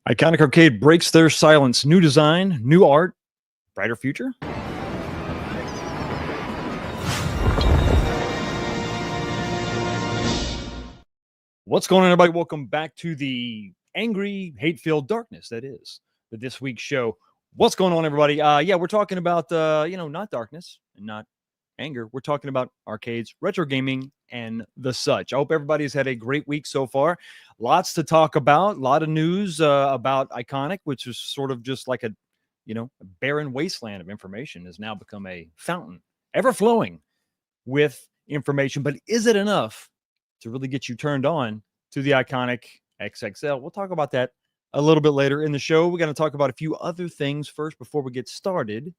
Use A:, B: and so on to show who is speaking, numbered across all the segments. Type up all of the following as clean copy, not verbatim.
A: Iconic Arcade breaks their silence. New design, new art, brighter future. What's going on, everybody? Welcome back to the angry, hate-filled darkness that is the This Week Show. What's going on, everybody? Yeah, we're talking about, not darkness and not anger. We're talking about arcades, retro gaming, and the such. I hope everybody's had a great week so far. Lots to talk about. A lot of news about Iconic, which is sort of just like a barren wasteland of information, has now become a fountain, ever flowing with information. But is it enough to really get you turned on to the Iconic XXL? We'll talk about that a little bit later in the show. We're going to talk about a few other things first before we get started.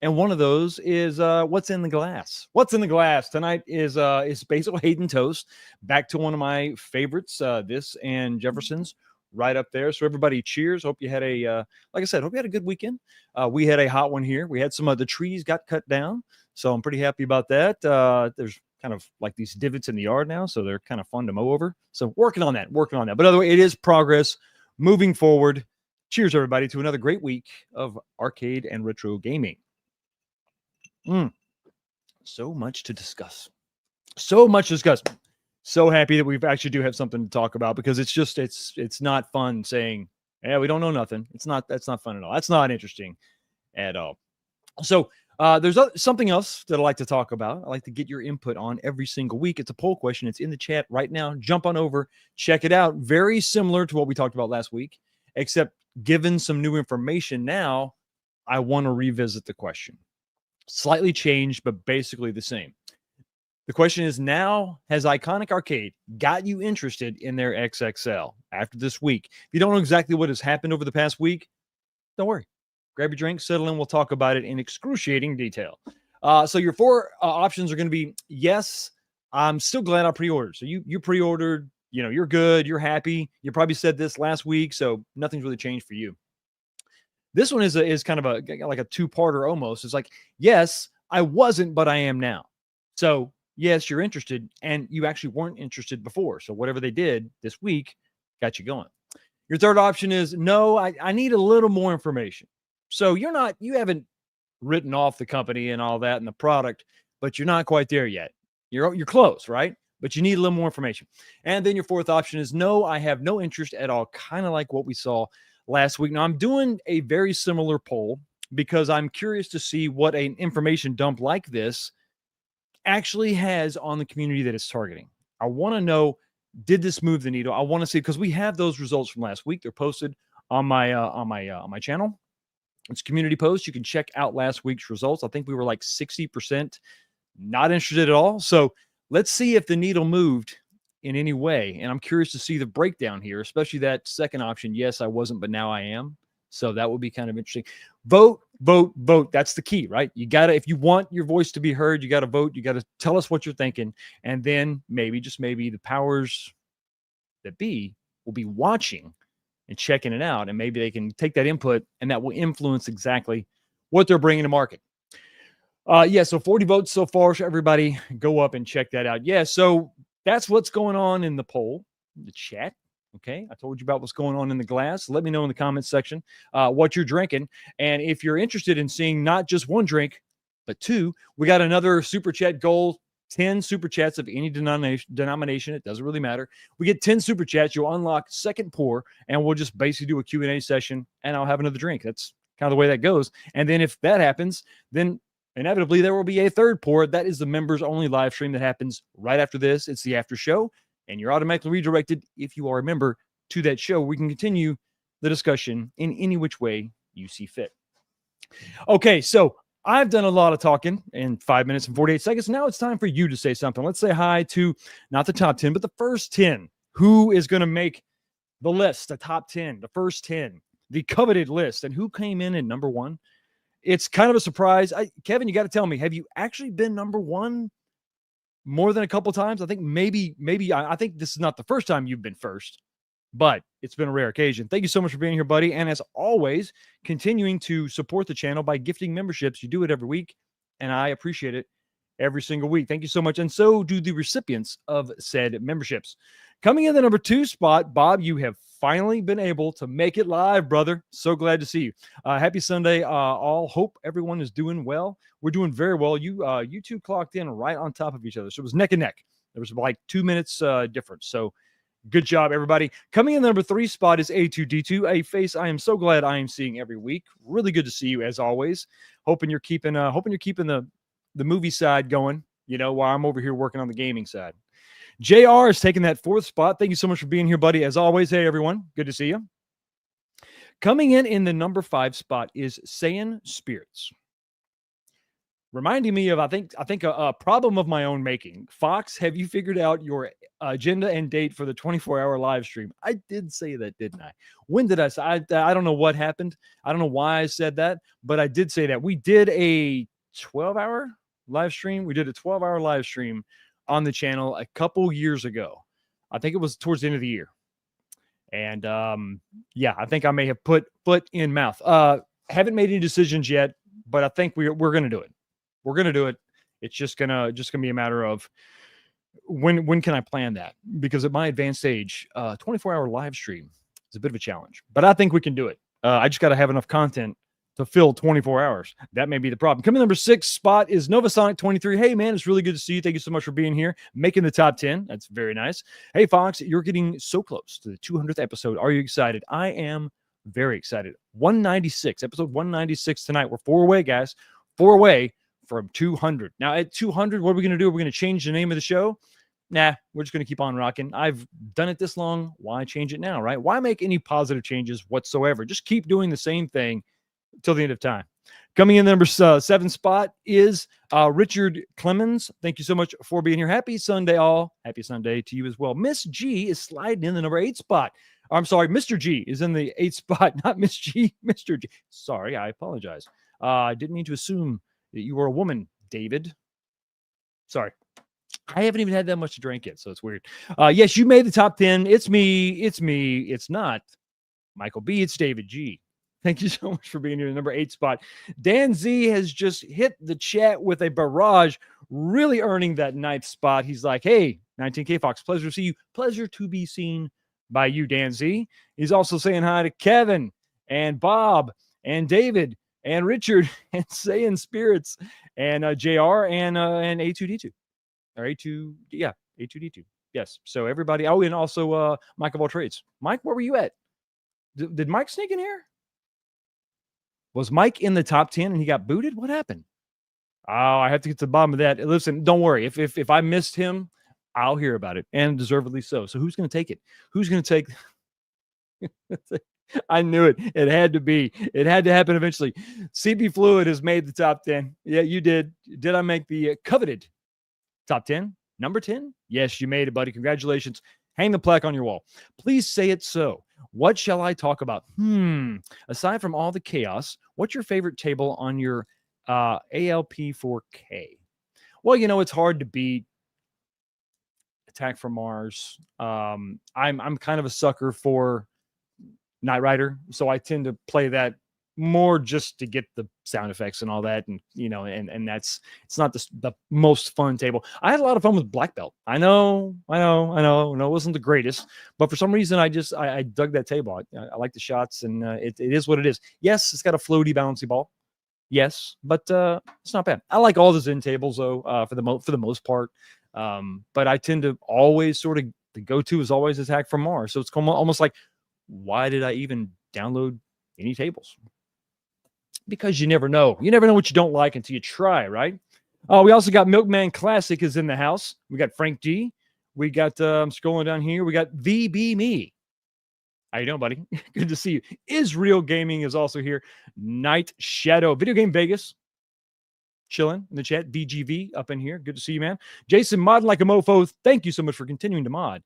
A: And one of those is what's in the glass. What's in the glass tonight is Basil Hayden toast. Back to one of my favorites, this and Jefferson's right up there. So everybody, cheers. Hope you had like I said, hope you had a good weekend. We had a hot one here. We had some of the trees got cut down, so I'm pretty happy about that. There's kind of like these divots in the yard now, so they're kind of fun to mow over. So working on that. But other way, it is progress moving forward. Cheers, everybody, to another great week of arcade and retro gaming. So much to discuss. So happy that we actually do have something to talk about, because it's not fun saying, yeah, we don't know nothing. That's not fun at all. That's not interesting at all. So there's something else that I like to talk about. I like to get your input on every single week. It's a poll question. It's in the chat right now. Jump on over, check it out. Very similar to what we talked about last week, except given some new information now, I want to revisit the question. Slightly changed, but basically the same. The question is, now has Iconic Arcade got you interested in their XXL after this week? If you don't know exactly what has happened over the past week, don't worry. Grab your drink, settle in. We'll talk about it in excruciating detail. So your four options are going to be, yes, I'm still glad I pre-ordered. So you pre-ordered, you're good, you're happy. You probably said this last week, so nothing's really changed for you. This one is kind of like a two-parter almost. It's like, yes, I wasn't, but I am now. So yes, you're interested, and you actually weren't interested before. So whatever they did this week got you going. Your third option is, no, I need a little more information. So you haven't written off the company and all that and the product, but you're not quite there yet. You're close, right? But you need a little more information. And then your fourth option is, no, I have no interest at all, kind of like what we saw last week. Now, I'm doing a very similar poll because I'm curious to see what an information dump like this actually has on the community that it's targeting. I want to know, did this move the needle? I want to see, because we have those results from last week. They're posted on my channel. It's a community post. You can check out last week's results. I think we were like 60% not interested at all. So let's see if the needle moved in any way. And I'm curious to see the breakdown here, especially that second option. Yes, I wasn't, but now I am. So that will be kind of interesting. Vote. That's the key, right? You got to, if you want your voice to be heard, you got to vote. You got to tell us what you're thinking. And then maybe, just maybe, the powers that be will be watching and checking it out. And maybe they can take that input, and that will influence exactly what they're bringing to market. So 40 votes so far. So everybody go up and check that out. Yeah, so that's what's going on in the poll, the chat. Okay, I told you about what's going on in the glass. Let me know in the comments section what you're drinking. And if you're interested in seeing not just one drink, but two, we got another Super Chat goal, 10 Super Chats of any denomination. It doesn't really matter. We get 10 Super Chats. You'll unlock second pour, and we'll just basically do a Q&A session, and I'll have another drink. That's kind of the way that goes. And then if that happens, then inevitably there will be a third pour. That is the members-only live stream that happens right after this. It's the after show. And you're automatically redirected, if you are a member, to that show. We can continue the discussion in any which way you see fit. Okay, so I've done a lot of talking in 5 minutes and 48 seconds. Now it's time for you to say something. Let's say hi to not the top 10, but the first 10. Who is going to make the list, the top 10, the first 10, the coveted list, and who came in at number one? It's kind of a surprise. Kevin, you got to tell me, have you actually been number one more than a couple times? I think maybe I think this is not the first time you've been first, but it's been a rare occasion. Thank you so much for being here, buddy. And as always, continuing to support the channel by gifting memberships. You do it every week, and I appreciate it every single week. Thank you so much. And so do the recipients of said memberships. Coming in the number 2 spot, Bob, you have finally been able to make it live, brother. So glad to see you. Happy Sunday. All hope everyone is doing well. We're doing very well. You two clocked in right on top of each other. So it was neck and neck. There was like 2 minutes difference. So good job, everybody. Coming in the number 3 spot is A2D2, a face I am so glad I am seeing every week. Really good to see you as always. Hoping you're keeping the movie side going, while I'm over here working on the gaming side. JR is taking that 4th spot. Thank you so much for being here, buddy. As always, hey, everyone. Good to see you. Coming in the number 5 spot is Saiyan Spirits. Reminding me of, I think a problem of my own making. Fox, have you figured out your agenda and date for the 24-hour live stream? I did say that, didn't I? When did I say? I don't know what happened. I don't know why I said that, but I did say that. We did a 12-hour live stream. We did a 12-hour live stream on the channel a couple years ago. I think it was towards the end of the year. And I think I may have put foot in mouth. Haven't made any decisions yet, but I think we're going to do it. We're going to do it. It's just gonna be a matter of when can I plan that? Because at my advanced age, 24-hour live stream is a bit of a challenge, but I think we can do it. I just got to have enough content to fill 24 hours. That may be the problem. Coming number 6 spot is Novasonic23. Hey, man, it's really good to see you. Thank you so much for being here, making the top 10. That's very nice. Hey, Fox, you're getting so close to the 200th episode. Are you excited? I am very excited. 196, episode 196 tonight. We're 4 away, guys. 4 away from 200. Now, at 200, what are we going to do? We're going to change the name of the show? Nah, we're just going to keep on rocking. I've done it this long. Why change it now, right? Why make any positive changes whatsoever? Just keep doing the same thing till the end of time. Coming in the number 7 spot is Richard Clemens. Thank you so much for being here. Happy Sunday, all. Happy Sunday to you as well. Miss G is sliding in the number 8 spot. I'm sorry, Mr. G is in the 8th spot, not Miss G, Mr. G. Sorry, I apologize. I didn't mean to assume that you were a woman, David. Sorry. I haven't even had that much to drink yet, so it's weird. Yes, you made the top 10. It's me. It's not Michael B. It's David G. Thank you so much for being here in the number 8 spot. Dan Z has just hit the chat with a barrage, really earning that 9th spot. He's like, hey, 19K Fox, pleasure to see you. Pleasure to be seen by you, Dan Z. He's also saying hi to Kevin and Bob and David and Richard and Saiyan Spirits and JR and A2D2. Or A2D2. Yes. So everybody. Oh, and also Mike of all trades. Mike, where were you at? Did Mike sneak in here? Was Mike in the top 10 and he got booted? What happened? Oh, I have to get to the bottom of that. Listen, don't worry. If I missed him, I'll hear about it, and deservedly so. So who's going to take it? Who's going to take? I knew it. It had to be. It had to happen eventually. CB Fluid has made the top 10. Yeah, you did. Did I make the coveted top 10? Number 10? Yes, you made it, buddy. Congratulations. Hang the plaque on your wall. Please say it so. What shall I talk about? Aside from all the chaos, what's your favorite table on your ALP4K? Well, it's hard to beat Attack from Mars. I'm kind of a sucker for Knight Rider, so I tend to play that more just to get the sound effects and all that, and and it's not the most fun table. I had a lot of fun with Black Belt. I know, it wasn't the greatest, but for some reason I dug that table. I like the shots, and it is what it is. Yes, it's got a floaty bouncy ball. Yes, but it's not bad. I like all the Zen tables though, for the most part. But I tend to always sort of, the go-to is always Attack from Mars. So it's almost like, why did I even download any tables? Because you never know. You never know what you don't like until you try, right? We also got Milkman Classic is in the house. We got Frank D. We got, I'm scrolling down here. We got VB Me. How you doing, buddy? Good to see you. Israel Gaming is also here. Night Shadow, Video Game Vegas, chilling in the chat. VGV up in here. Good to see you, man. Jason, modding like a mofo. Thank you so much for continuing to mod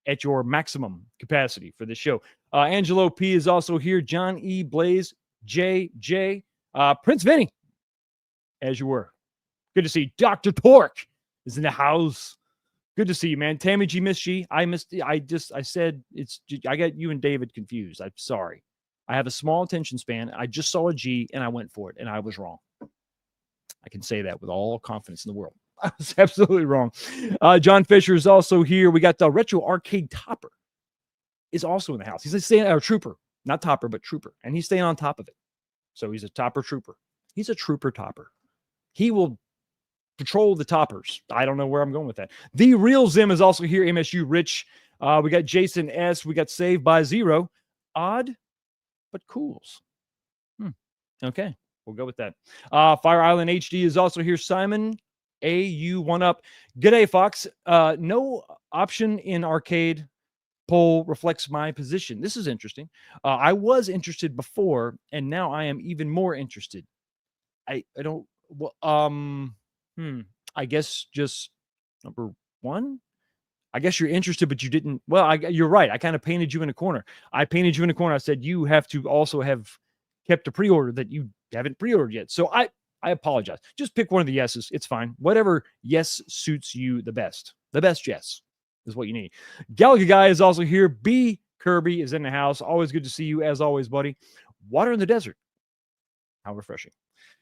A: at your maximum capacity for this show. Angelo P is also here. John E. Blaze, JJ, Prince Vinny, as you were. Good to see you. Dr. Torque is in the house. Good to see you, man. Tammy G. Miss G. I said I got you and David confused. I'm sorry. I have a small attention span. I just saw a G and I went for it and I was wrong. I can say that with all confidence in the world. I was absolutely wrong. John Fisher is also here. We got the Retro Arcade Topper is also in the house. He's staying a trooper, not topper, but trooper. And he's staying on top of it. So he's a topper trooper. He's a trooper topper. He will patrol the toppers. I don't know where I'm going with that. The Real Zim is also here. MSU Rich. We got Jason S. We got Saved by Zero. Odd, but cools. Okay, we'll go with that. Fire Island HD is also here. Simon AU one up. G'day, Fox. No option in arcade poll reflects my position. This is interesting. I was interested before, and now I am even more interested. I don't. Well, I guess just number one. I guess you're interested, but you didn't. Well, you're right. I kind of painted you in a corner. I painted you in a corner. I said you have to also have kept a pre-order that you haven't pre-ordered yet. So I apologize. Just pick one of the yeses. It's fine. Whatever yes suits you the best. The best yes is what you need. Galaga Guy is also here. B Kirby is in the house. Always good to see you, as always, buddy. Water in the desert. How refreshing.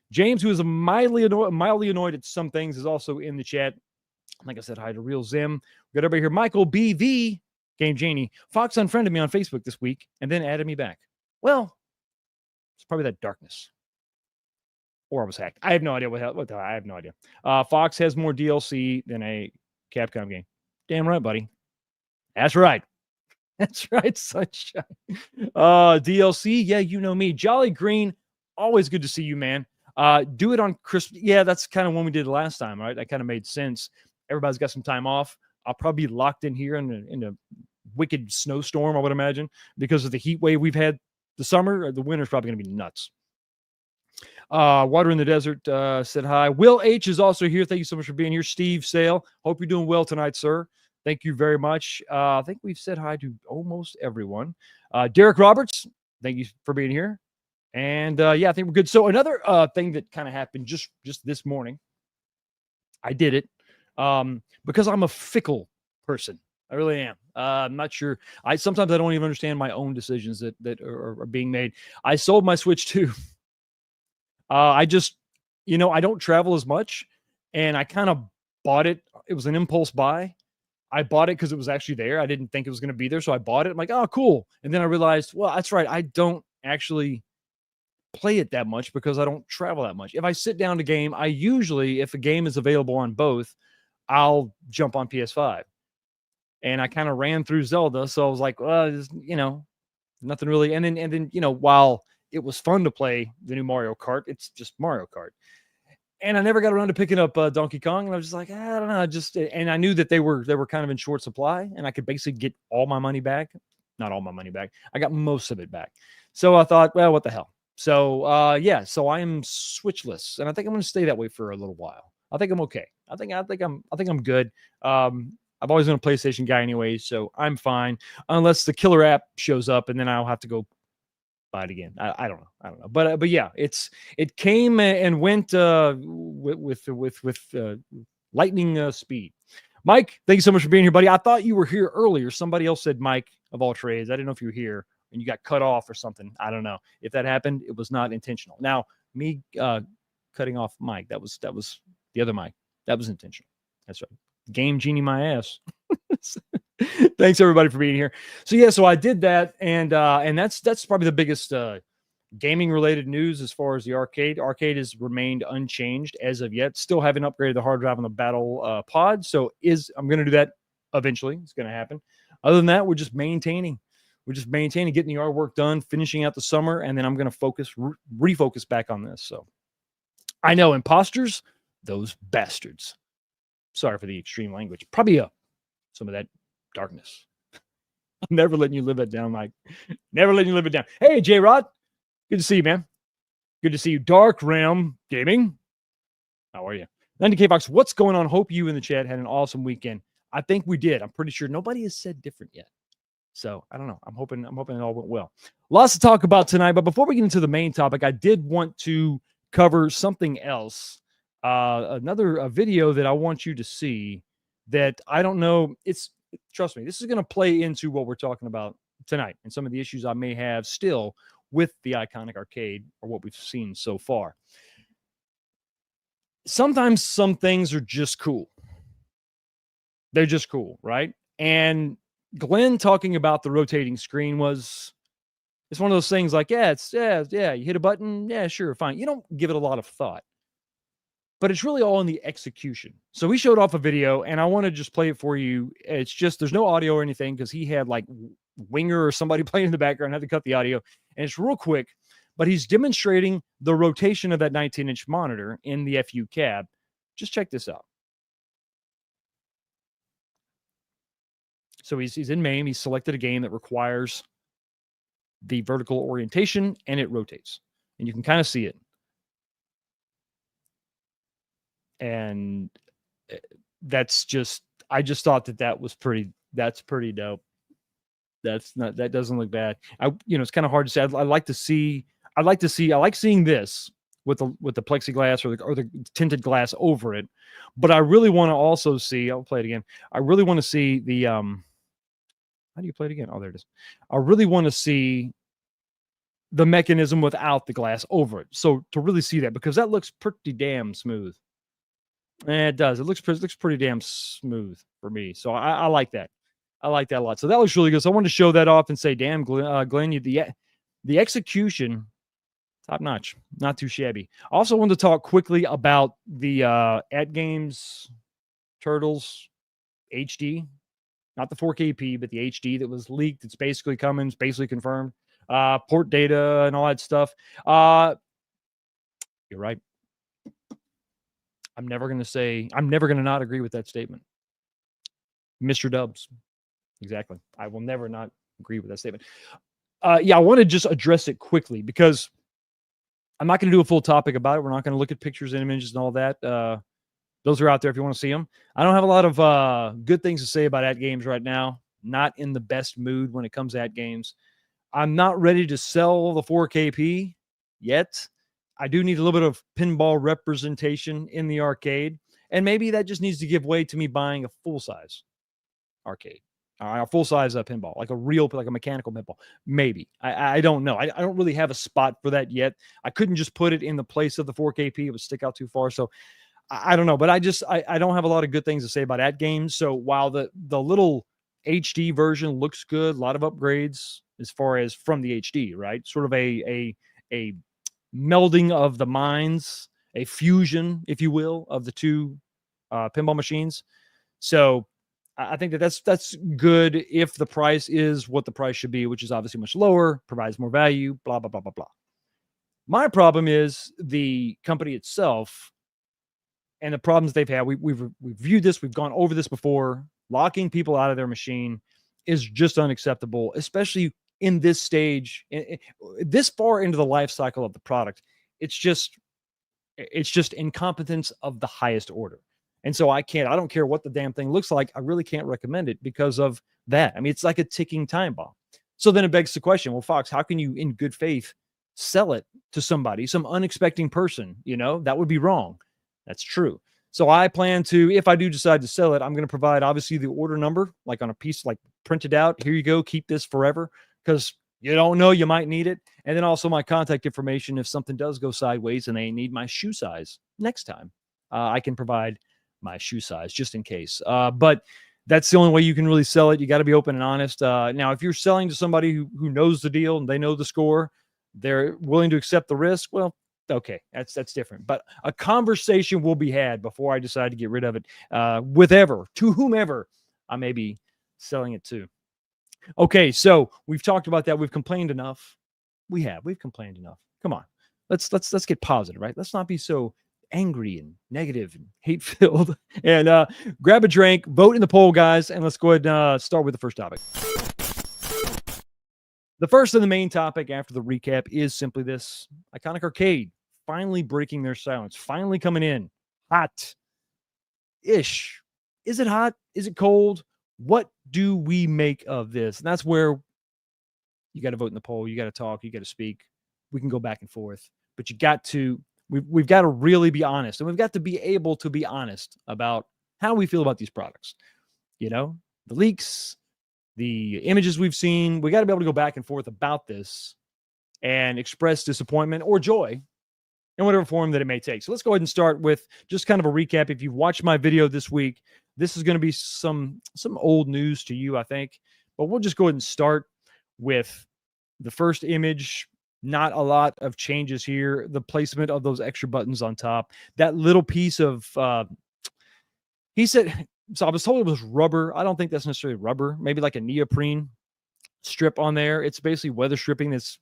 A: James, who is mildly annoyed at some things, is also in the chat. Like I said, hi to Real Zim. We got everybody here. Michael BV, Game Genie. Fox unfriended me on Facebook this week and then added me back. Well, it's probably that darkness. Or I was hacked. I have no idea what I have no idea. Fox has more DLC than a Capcom game. Damn right, buddy. That's right. That's right, Sunshine. DLC, yeah, you know me. Jolly Green, always good to see you, man. Do it on Christmas. Yeah, that's kind of when we did it last time, right? That kind of made sense. Everybody's got some time off. I'll probably be locked in here in a wicked snowstorm, I would imagine, because of the heat wave we've had the summer. The winter's probably going to be nuts. Water in the Desert said hi. Will H is also here. Thank you so much for being here. Steve Sale, hope you're doing well tonight, sir. Thank you very much. I think we've said hi to almost everyone. Derek Roberts, thank you for being here. And yeah, I think we're good. So another thing that kind of happened just this morning, I did it because I'm a fickle person. I really am. I'm not sure. Sometimes I don't even understand my own decisions that are being made. I sold my Switch 2. I just, I don't travel as much, and I kind of bought it. It was an impulse buy. I bought it because it was actually there. I didn't think it was going to be there, so I bought it. I'm like, oh, cool. And then I realized, well, that's right. I don't actually play it that much because I don't travel that much. If I sit down to game, I usually, if a game is available on both, I'll jump on PS5. And I kind of ran through Zelda, so I was like, well, nothing really. And then while it was fun to play the new Mario Kart, it's just Mario Kart. And I never got around to picking up Donkey Kong, and I was just like, I don't know, and I knew that they were kind of in short supply, and I could basically get all my money back. Not all my money back. I got most of it back. So I thought, well, what the hell? So yeah, so I am Switchless, and I think I'm going to stay that way for a little while. I think I'm okay. I think I'm good. I've always been a PlayStation guy anyway, so I'm fine unless the killer app shows up, and then I'll have to go buy it again. I don't know. But yeah, it came and went with lightning speed. Mike, thank you so much for being here, buddy. I thought you were here earlier. Somebody else said Mike of all trades. I didn't know if you were here and you got cut off or something. I don't know. If that happened, it was not intentional. Now, me cutting off Mike, that was the other Mike. That was intentional. That's right. Game Genie my ass. Thanks everybody for being here. So yeah, so I did that, and that's probably the biggest gaming related news as far as the arcade. Arcade has remained unchanged as of yet. Still haven't upgraded the hard drive on the Battle Pod, so I'm going to do that eventually. It's going to happen. Other than that, we're just maintaining. We're just maintaining, getting the artwork done, finishing out the summer, and then I'm going to refocus back on this. So I know imposters, those bastards. Sorry for the extreme language. Probably some of that darkness. I'm never letting you live it down, Mike. Never letting you live it down. Hey, J-Rod. Good to see you, man. Good to see you. Dark Realm Gaming. How are you? 90K Fox, what's going on? Hope you in the chat had an awesome weekend. I think we did. I'm pretty sure nobody has said different yet. So I don't know. I'm hoping it all went well. Lots to talk about tonight. But before we get into the main topic, I did want to cover something else. Another video that I want you to see that I don't know. Trust me, this is going to play into what we're talking about tonight and some of the issues I may have still with the iconic arcade or what we've seen so far. Sometimes some things are just cool. They're just cool, right? And Glenn talking about the rotating screen it's one of those things like, yeah, you hit a button, yeah, sure, fine. You don't give it a lot of thought. But it's really all in the execution. So he showed off a video, and I want to just play it for you. It's just, there's no audio or anything because he had like Winger or somebody playing in the background, had to cut the audio. And it's real quick, but he's demonstrating the rotation of that 19-inch monitor in the FU cab. Just check this out. So he's in MAME. He's selected a game that requires the vertical orientation, and it rotates. And you can kind of see it. And that's just, I just thought that's pretty dope. That doesn't look bad. It's kind of hard to say. I like seeing this with the plexiglass or the tinted glass over it. But I really want to also see, I'll play it again. I really want to see the, how do you play it again? Oh, there it is. I really want to see the mechanism without the glass over it. So to really see that, because that looks pretty damn smooth. It does. It looks pretty damn smooth for me. So I like that. I like that a lot. So that looks really good. So I wanted to show that off and say, damn, Glenn, the execution, top notch, not too shabby. I also wanted to talk quickly about the At Games Turtles HD, not the 4KP, but the HD that was leaked. It's basically coming. It's basically confirmed. Port data and all that stuff. You're right. I'm never going to not agree with that statement. Mr. Dubs. Exactly. I will never not agree with that statement. I want to just address it quickly because I'm not going to do a full topic about it. We're not going to look at pictures and images and all that. Those are out there if you want to see them. I don't have a lot of good things to say about At Games right now. Not in the best mood when it comes to At Games. I'm not ready to sell the 4KP yet. I do need a little bit of pinball representation in the arcade. And maybe that just needs to give way to me buying a full-size arcade. A full-size pinball, like a mechanical pinball. Maybe. I don't know. I don't really have a spot for that yet. I couldn't just put it in the place of the 4KP. It would stick out too far. So I don't know. But I don't have a lot of good things to say about At Games. So while the little HD version looks good, a lot of upgrades as far as from the HD, right? Sort of a melding of the minds, a fusion, if you will, of the two pinball machines. So I think that's good if the price is what the price should be, which is obviously much lower, provides more value, blah, blah, blah, blah, blah. My problem is the company itself and the problems they've had. We've reviewed this. We've gone over this before. Locking people out of their machine is just unacceptable, especially in this stage, this far into the life cycle of the product. It's just incompetence of the highest order. And so I don't care what the damn thing looks like. I really can't recommend it because of that. I mean, it's like a ticking time bomb. So then it begs the question, well, Fox, how can you in good faith sell it to somebody, some unexpecting person? That would be wrong. That's true. So I plan to, if I do decide to sell it, I'm going to provide obviously the order number, like on a piece, like printed out. Here you go. Keep this forever because you don't know, you might need it. And then also my contact information. If something does go sideways and they need my shoe size next time, I can provide my shoe size just in case. But that's the only way you can really sell it. You got to be open and honest. Now, if you're selling to somebody who knows the deal and they know the score, they're willing to accept the risk. Well, okay, that's different. But a conversation will be had before I decide to get rid of it to whomever I may be selling it to. Okay, so we've talked about that. We've complained enough. We've complained enough. Come on, let's get positive, right? Let's not be so angry and negative and hate-filled. And grab a drink, vote in the poll, guys, and let's go ahead and start with the first topic. The first and the main topic after the recap is simply this: Iconic Arcade finally breaking their silence, finally coming in hot ish. Is it hot? Is it cold? What do we make of this? And that's where you got to vote in the poll. You got to talk. You got to speak. We can go back and forth, but you got to, we've got to really be honest, and we've got to be able to be honest about how we feel about these products. You know, the leaks, the images we've seen, we got to be able to go back and forth about this and express disappointment or joy in whatever form that it may take. So let's go ahead and start with just kind of a recap. If you've watched my video this week, this is going to be some old news to you, I think, but we'll just go ahead and start with the first image. Not a lot of changes here. The placement of those extra buttons on top, that little piece of, he said, so I was told it was rubber. I don't think that's necessarily rubber, maybe like a neoprene strip on there. It's basically weather stripping. That's,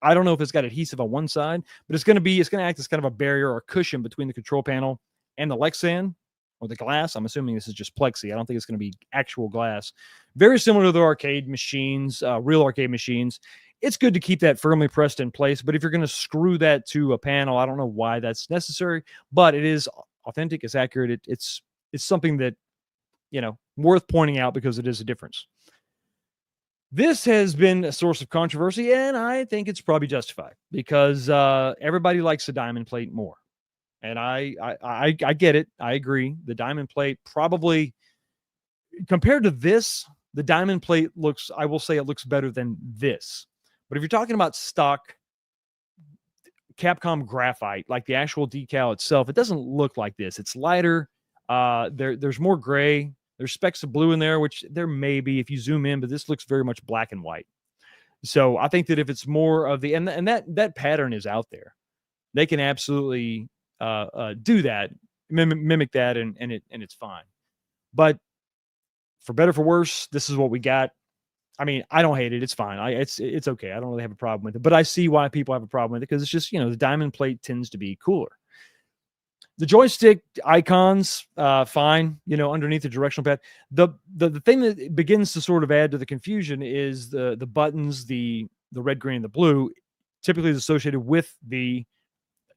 A: I don't know if it's got adhesive on one side, but it's going to act as kind of a barrier or a cushion between the control panel and the Lexan or the glass. I'm assuming this is just plexi. I don't think it's going to be actual glass. Very similar to the arcade machines, real arcade machines. It's good to keep that firmly pressed in place, but if you're going to screw that to a panel, I don't know why that's necessary, but it is authentic. It's accurate. It's something that, you know, worth pointing out because it is a difference. This has been a source of controversy, and I think it's probably justified because everybody likes the diamond plate more. And I get it. I agree. The diamond plate probably, compared to this, the diamond plate looks, I will say it looks better than this. But if you're talking about stock Capcom graphite, like the actual decal itself, it doesn't look like this. It's lighter. There's more gray. There's specks of blue in there, which there may be if you zoom in, but this looks very much black and white. So I think that if it's more of the, and that pattern is out there, they can absolutely do that, mimic that, and it's fine. But for better, for worse, this is what we got. I mean, I don't hate it. It's fine. It's okay. I don't really have a problem with it, but I see why people have a problem with it because it's just, you know, the diamond plate tends to be cooler. The joystick icons, fine, you know, underneath the directional pad. The thing that begins to sort of add to the confusion is the buttons, the red, green, and the blue, typically is associated with the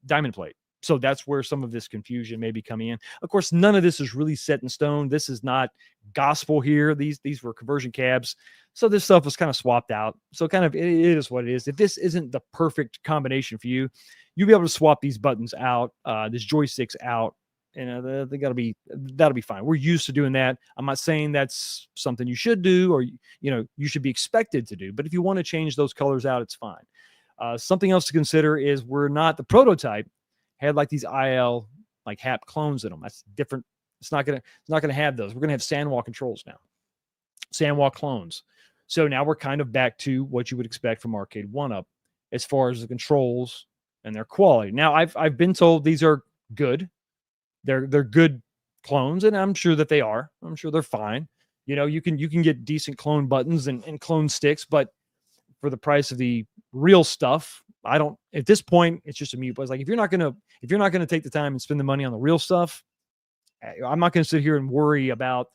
A: diamond plate. So that's where some of this confusion may be coming in. Of course, none of this is really set in stone. This is not gospel here. These were conversion cabs. So this stuff was kind of swapped out. So kind of it is what it is. If this isn't the perfect combination for you, you'll be able to swap these buttons out, these joysticks out, and that'll be fine. We're used to doing that. I'm not saying that's something you should do or, you know, you should be expected to do. But if you want to change those colors out, it's fine. Something else to consider is we're not, the prototype had like these IL like HAP clones in them. That's different. It's not gonna have those. We're gonna have Sanwa controls now, Sanwa clones. So now we're kind of back to what you would expect from Arcade 1-Up as far as the controls and their quality. Now I've been told these are good. They're good clones, and I'm sure that they are. I'm sure they're fine. You know, you can get decent clone buttons and clone sticks, but for the price of the real stuff, I don't, at this point, it's just a mute. But it's like, if you're not gonna take the time and spend the money on the real stuff, I'm not gonna sit here and worry about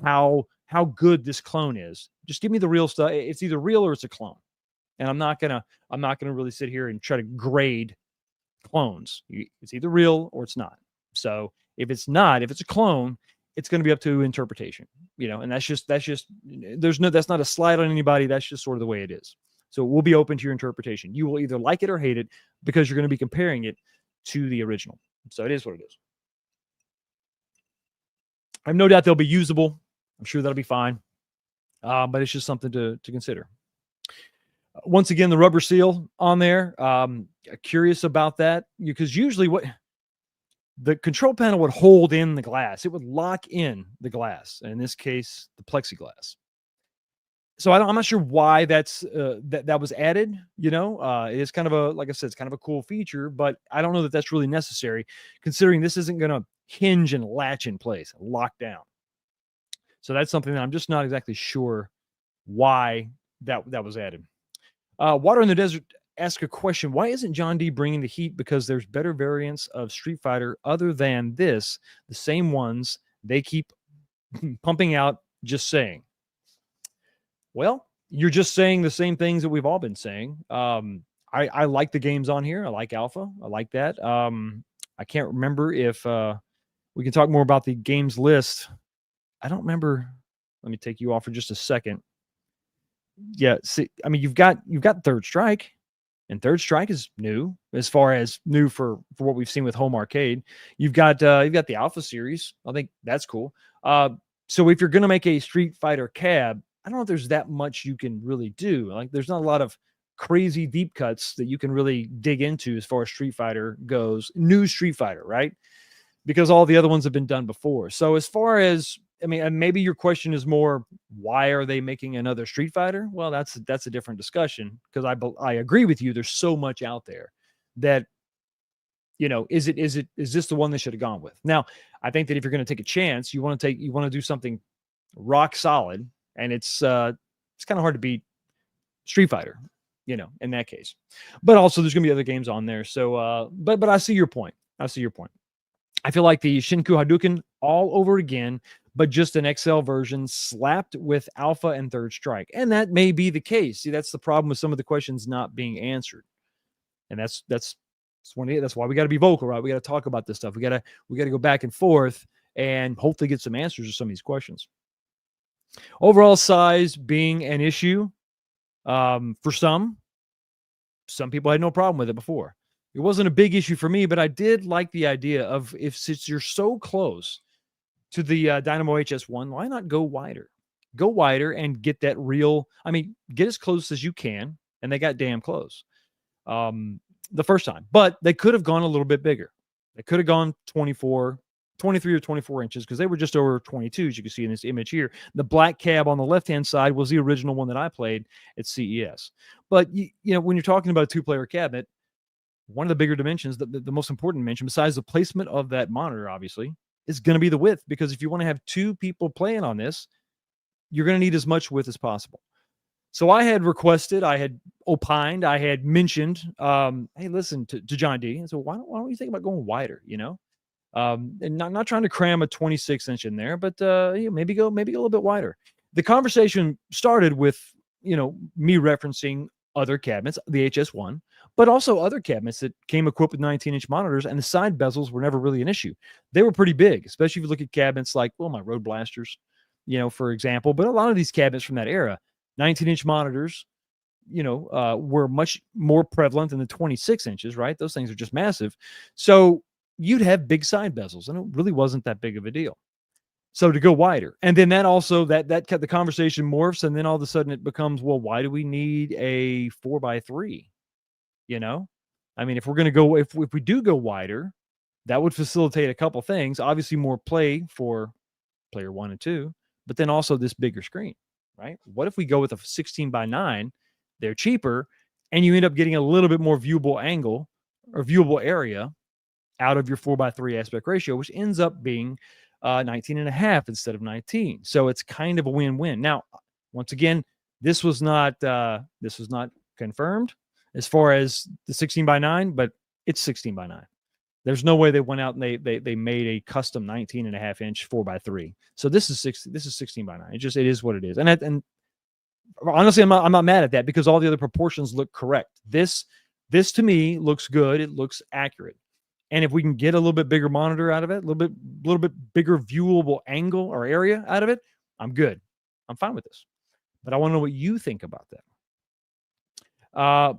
A: how good this clone is. Just give me the real stuff. It's either real or it's a clone. And I'm not gonna really sit here and try to grade clones. It's either real or it's not. So if it's a clone, it's going to be up to interpretation, you know, and that's not a slide on anybody. That's just sort of the way it is. So we'll be open to your interpretation. You will either like it or hate it because you're going to be comparing it to the original. So it is what it is. I have no doubt they'll be usable. I'm sure that'll be fine. But it's just something to consider. Once again, the rubber seal on there. Curious about that because usually what the control panel would hold in the glass. It would lock in the glass. In this case, the plexiglass. So I'm not sure why that's that was added. You know, it's kind of a, like I said, it's kind of a cool feature, but I don't know that that's really necessary, considering this isn't going to hinge and latch in place, lock down. So that's something that I'm just not exactly sure why that was added. Water in the Desert ask a question: why isn't John D bringing the heat? Because there's better variants of Street Fighter other than this, the same ones they keep pumping out. Just saying. Well, you're just saying the same things that we've all been saying. I like the games on here. I like Alpha. I like that. I can't remember if we can talk more about the games list. I don't remember. Let me take you off for just a second. Yeah, see, I mean, you've got Third Strike, and Third Strike is new as far as new for what we've seen with home arcade. You've got the Alpha series. I think that's cool. So if you're gonna make a Street Fighter cab, I don't know if there's that much you can really do. Like, there's not a lot of crazy deep cuts that you can really dig into as far as Street Fighter goes. New Street Fighter, right? Because all the other ones have been done before. So as far as, I mean, and maybe your question is more, why are they making another Street Fighter? Well, that's a different discussion, because I agree with you. There's so much out there that, is this the one they should have gone with? Now, I think that if you're going to take a chance, you want to do something rock solid, and it's kind of hard to beat Street Fighter, in that case. But also, there's going to be other games on there. So, but I see your point. I feel like the Shinku Hadouken all over again, but just an XL version slapped with Alpha and Third Strike. And that may be the case. See, that's the problem with some of the questions not being answered. And that's why we got to be vocal, right? We got to talk about this stuff. We got to go back and forth and hopefully get some answers to some of these questions. Overall size being an issue for some people had no problem with it before. It wasn't a big issue for me, but I did like the idea of, since you're so close to the Dynamo HS1, why not go wider? Go wider and get that real, get as close as you can. And they got damn close the first time. But they could have gone a little bit bigger. They could have gone 23 or 24 inches, because they were just over 22, as you can see in this image here. The black cab on the left-hand side was the original one that I played at CES. But, when you're talking about a two-player cabinet, one of the bigger dimensions, the most important dimension, besides the placement of that monitor, obviously, is going to be the width. Because if you want to have two people playing on this, you're going to need as much width as possible. So I had requested, I had opined, I had mentioned, hey, listen, to John D. And so why don't you think about going wider, and not trying to cram a 26-inch in there, but maybe go a little bit wider. The conversation started with, me referencing other cabinets, the HS1, but also other cabinets that came equipped with 19-inch monitors, and the side bezels were never really an issue. They were pretty big, especially if you look at cabinets like, my Road Blasters, for example. But a lot of these cabinets from that era, 19-inch monitors, were much more prevalent than the 26 inches, right? Those things are just massive. So you'd have big side bezels, and it really wasn't that big of a deal. So to go wider, and then that also that kept the conversation morphs, and then all of a sudden it becomes, well, why do we need a 4x3? If we're going to go, if we do go wider, that would facilitate a couple things. Obviously, more play for player 1 and 2, but then also this bigger screen, right? What if we go with a 16:9? They're cheaper, and you end up getting a little bit more viewable angle or viewable area out of your 4x3 aspect ratio, which ends up being 19.5 instead of 19. So it's kind of a win-win. Now, once again, this was not confirmed as far as the 16:9, but it's 16:9. There's no way they went out and they made a custom 19.5-inch 4x3. So this is 16:9. It is what it is. And honestly, I'm not mad at that, because all the other proportions look correct. This to me looks good. It looks accurate. And if we can get a little bit bigger monitor out of it, a little bit bigger viewable angle or area out of it, I'm good. I'm fine with this. But I want to know what you think about that.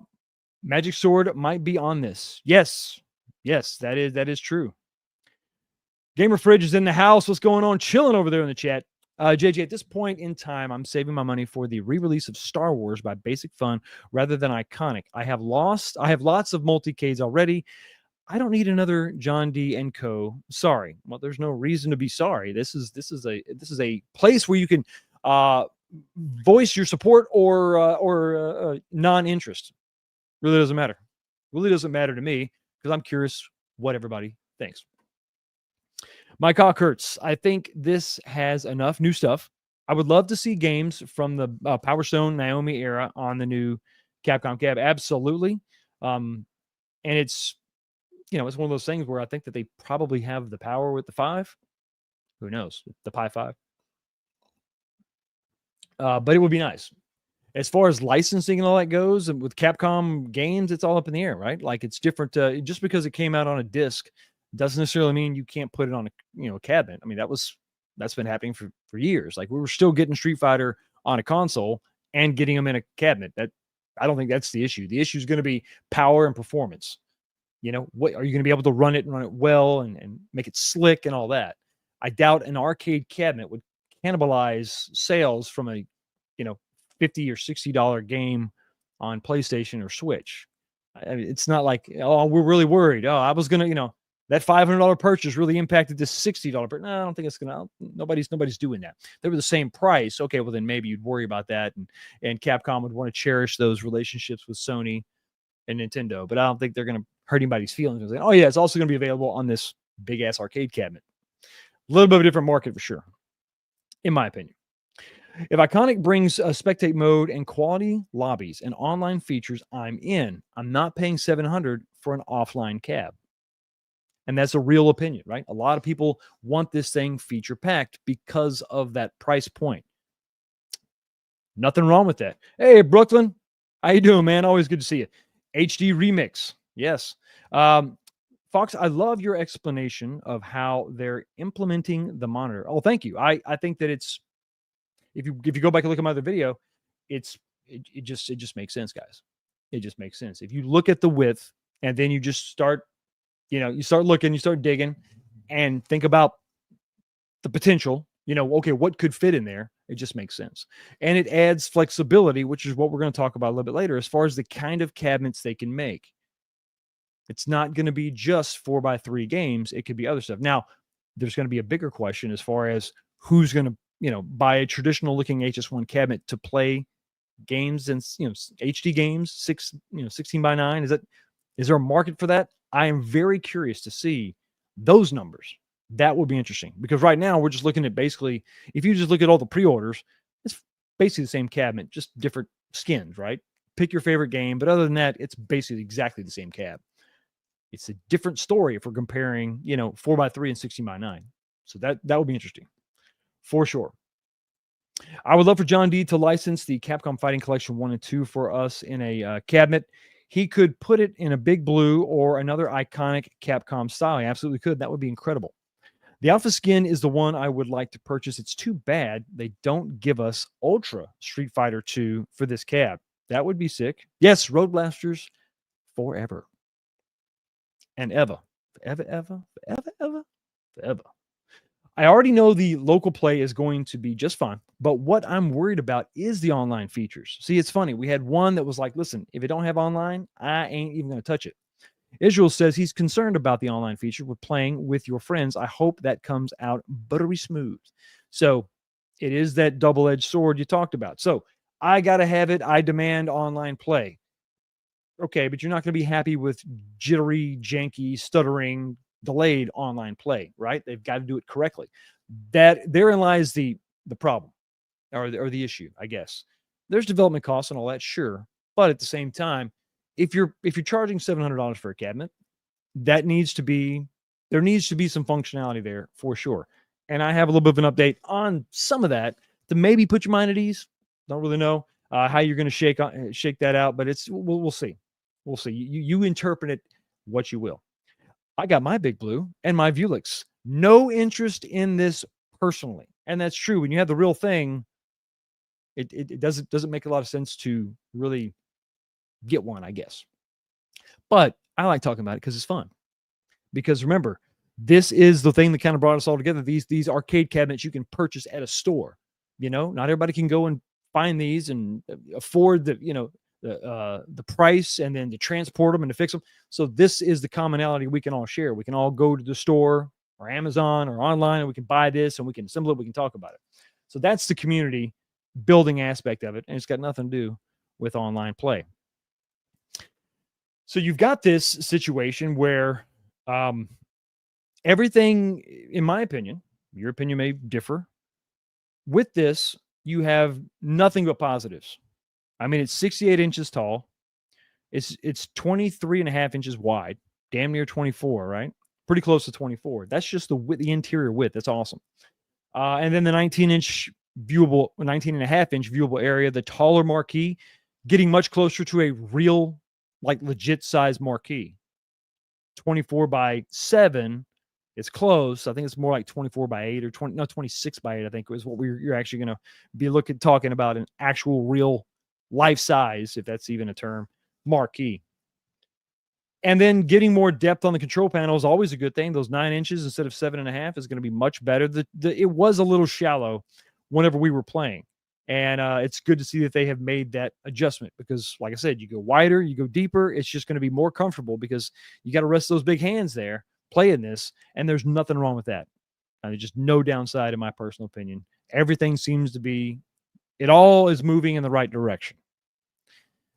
A: Magic Sword might be on this. Yes, that is true. Gamer Fridge is in the house. What's going on? Chilling over there in the chat. JJ, at this point in time, I'm saving my money for the re-release of Star Wars by Basic Fun rather than Iconic. I have lots of multi-Ks already. I don't need another John D and Co. Sorry. Well, there's no reason to be sorry. This is a place where you can voice your support or non-interest. Really doesn't matter. Really doesn't matter to me, because I'm curious what everybody thinks. My cock hurts. I think this has enough new stuff. I would love to see games from the Power Stone Naomi era on the new Capcom cab. Absolutely. And it's, it's one of those things where I think that they probably have the power with the 5. Who knows? The Pi 5. But it would be nice. As far as licensing and all that goes, and with Capcom games, it's all up in the air, right? Like it's different. Just because it came out on a disc doesn't necessarily mean you can't put it on a cabinet. I mean, that's been happening for years. Like we were still getting Street Fighter on a console and getting them in a cabinet. That I don't think that's the issue. The issue is going to be power and performance. What are you going to be able to run it well and make it slick and all that? I doubt an arcade cabinet would cannibalize sales from a $50 or $60 game on PlayStation or Switch. I mean, it's not like, oh, we're really worried. Oh, I was gonna, that $500 purchase really impacted this $60. But no, I don't think it's gonna. Nobody's doing that. They were the same price. Okay, well then maybe you'd worry about that, and Capcom would want to cherish those relationships with Sony and Nintendo. But I don't think they're gonna hurt anybody's feelings. Oh yeah, it's also gonna be available on this big ass arcade cabinet. A little bit of a different market for sure, in my opinion. If Iconic brings a spectate mode and quality lobbies and online features, I'm in. I'm not paying $700 for an offline cab. And that's a real opinion, right? A lot of people want this thing feature packed because of that price point. Nothing wrong with that. Hey, Brooklyn, how you doing, man? Always good to see you. HD Remix, yes. Fox, I love your explanation of how they're implementing the monitor. Oh, thank you. I think that it's, if you go back and look at my other video, it just makes sense, guys. It just makes sense. If you look at the width and then you just start, you start looking, you start digging and think about the potential, okay, what could fit in there? It just makes sense. And it adds flexibility, which is what we're going to talk about a little bit later, as far as the kind of cabinets they can make. It's not going to be just 4x3 games. It could be other stuff. Now, there's going to be a bigger question as far as who's going to buy a traditional looking HS1 cabinet to play games and HD games, 16:9. Is there a market for that? I am very curious to see those numbers. That would be interesting because right now we're just looking at basically, if you just look at all the pre-orders, it's basically the same cabinet, just different skins, right? Pick your favorite game, but other than that, it's basically exactly the same cab. It's a different story if we're comparing, 4x3 and 16:9. So that would be interesting. For sure. I would love for John D to license the Capcom Fighting Collection 1 and 2 for us in a cabinet. He could put it in a Big Blue or another iconic Capcom style. He absolutely could. That would be incredible. The Alpha Skin is the one I would like to purchase. It's too bad they don't give us Ultra Street Fighter 2 for this cab. That would be sick. Yes, Road Blasters forever. And ever. Forever. I already know the local play is going to be just fine, but what I'm worried about is the online features. See, it's funny. We had one that was like, listen, if it don't have online, I ain't even going to touch it. Israel says he's concerned about the online feature with playing with your friends. I hope that comes out buttery smooth. So it is that double-edged sword you talked about. So I got to have it. I demand online play. Okay, but you're not going to be happy with jittery, janky, stuttering, delayed online play, right? They've got to do it correctly. Therein lies the problem or the issue, I guess. There's development costs and all that, sure, but at the same time, if you're charging $700 for a cabinet, there needs to be some functionality there for sure. And I have a little bit of an update on some of that to maybe put your mind at ease. Don't really know how you're going to shake that out, but we'll see. We'll see. You interpret it what you will. I got my Big Blue and my Vulix. No interest in this personally. And that's true. When you have the real thing, it doesn't make a lot of sense to really get one, I guess. But I like talking about it because it's fun. Because remember, this is the thing that kind of brought us all together. These arcade cabinets you can purchase at a store. Not everybody can go and find these and afford the price and then to transport them and to fix them. So this is the commonality we can all share. We can all go to the store or Amazon or online and we can buy this and we can assemble it. We can talk about it. So that's the community building aspect of it. And it's got nothing to do with online play. So you've got this situation where everything, in my opinion, your opinion may differ. With this, you have nothing but positives. I mean, it's 68 inches tall. It's 23 and a half inches wide, damn near 24, right? Pretty close to 24. That's just the interior width. That's awesome. And then the 19-inch viewable, 19.5-inch viewable area, the taller marquee, getting much closer to a real, like legit size marquee. 24/7. It's close. I think it's more like 24/8 or 26/8. I think was what you're actually going to be talking about an actual real life size, if that's even a term, marquee. And then getting more depth on the control panel is always a good thing. Those 9 inches instead of 7.5 is going to be much better. It was a little shallow whenever we were playing. And it's good to see that they have made that adjustment because, like I said, you go wider, you go deeper. It's just going to be more comfortable because you got to rest those big hands there playing this. And there's nothing wrong with that. There's just no downside, in my personal opinion. Everything seems to be, it all is moving in the right direction.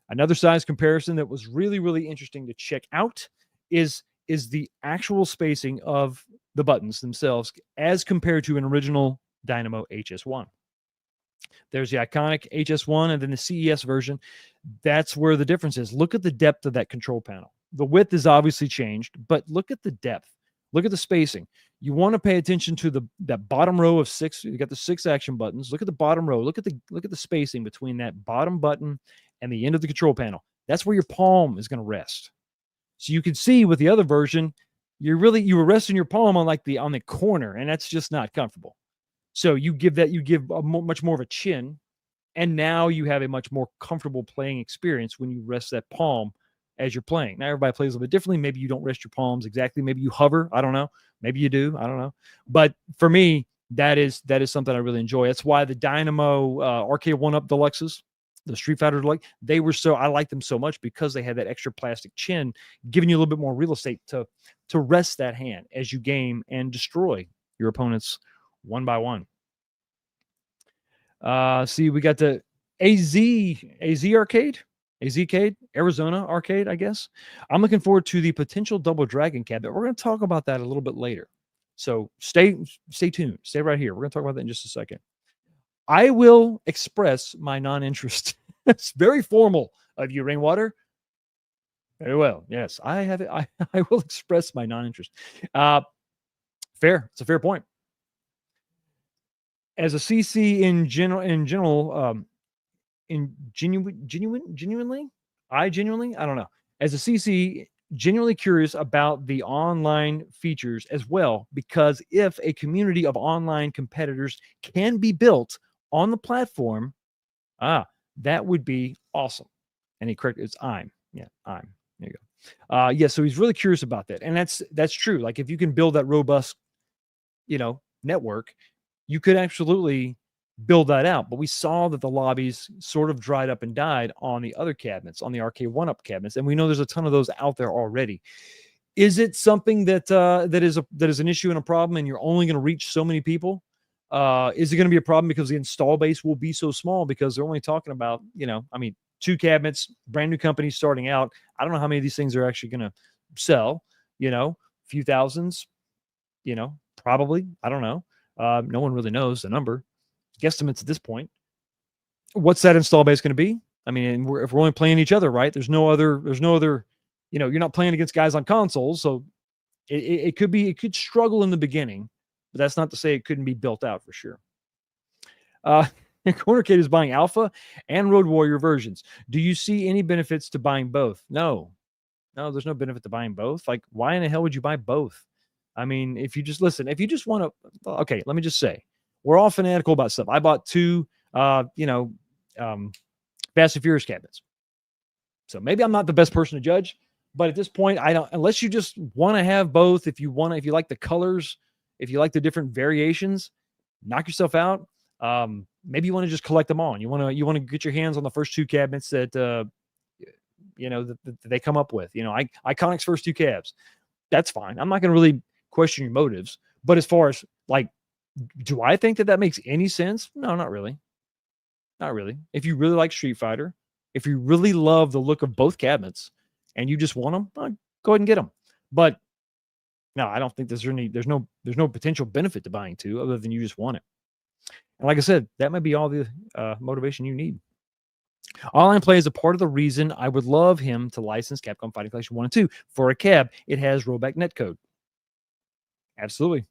A: Another size comparison that was really, really interesting to check out is the actual spacing of the buttons themselves as compared to an original Dynamo HS1. There's the iconic HS1 and then the CES version. That's where the difference is. Look at the depth of that control panel. The width is obviously changed, but look at the depth. Look at the spacing. You want to pay attention to that bottom row of 6. You got the 6 action buttons. Look at the bottom row. Look at the spacing between that bottom button and the end of the control panel. That's where your palm is going to rest. So you can see with the other version, you were resting your palm on on the corner, and that's just not comfortable. So you give much more of a chin, and now you have a much more comfortable playing experience when you rest that palm as you're playing. Now everybody plays a little bit differently. Maybe you don't rest your palms exactly. Maybe you hover. I don't know. Maybe you do. I don't know. But for me, that is something I really enjoy. That's why the Dynamo Arcade 1-Up Deluxes, the Street Fighter Deluxe, I like them so much because they had that extra plastic chin, giving you a little bit more real estate to rest that hand as you game and destroy your opponents one by one. See, we got the AZ Arcade, Arizona Arcade, I guess. I'm looking forward to the potential Double Dragon cabinet. We're going to talk about that a little bit later. So stay tuned. Stay right here. We're going to talk about that in just a second. I will express my non-interest. It's very formal of you, Rainwater. Very well. Yes, I have it. I will express my non-interest. Fair. It's a fair point. As a CC genuinely, I don't know. As a CC, genuinely curious about the online features as well, because if a community of online competitors can be built on the platform, that would be awesome. And he corrected, it's I'm. Yeah, I'm. There you go. Yeah, so he's really curious about that. And that's true. Like if you can build that robust, network, you could absolutely build that out. But we saw that the lobbies sort of dried up and died on the other cabinets, on the Arcade 1-Up cabinets. And we know there's a ton of those out there already. Is it something that is an issue and a problem and you're only going to reach so many people? Is it going to be a problem because the install base will be so small because they're only talking about, 2 cabinets, brand new companies starting out. I don't know how many of these things are actually going to sell, a few thousands, probably. I don't know. No one really knows the number. Guesstimates at this point. What's that install base going to be? I mean, if we're only playing each other, right? There's no other, you're not playing against guys on consoles. So it could struggle in the beginning, but that's not to say it couldn't be built out for sure. Corner Kid is buying Alpha and Road Warrior versions. Do you see any benefits to buying both? No, there's no benefit to buying both. Like, why in the hell would you buy both? I mean, if you just want to, okay, let me just say, we're all fanatical about stuff. I bought 2, Fast and Furious cabinets. So maybe I'm not the best person to judge, but at this point, unless you just want to have both, if you like the colors, if you like the different variations, knock yourself out. Maybe you want to just collect them all. And you want to get your hands on the first 2 cabinets that, that they come up with, Iconic's first 2 cabs. That's fine. I'm not going to really question your motives, but as far as like, do I think that makes any sense? No, not really. Not really. If you really like Street Fighter, if you really love the look of both cabinets and you just want them, go ahead and get them. But no, I don't think there's no potential benefit to buying 2 other than you just want it. And like I said, that might be all the motivation you need. Online play is a part of the reason I would love him to license Capcom Fighting Collection 1 and 2 for a cab. It has rollback netcode. Absolutely.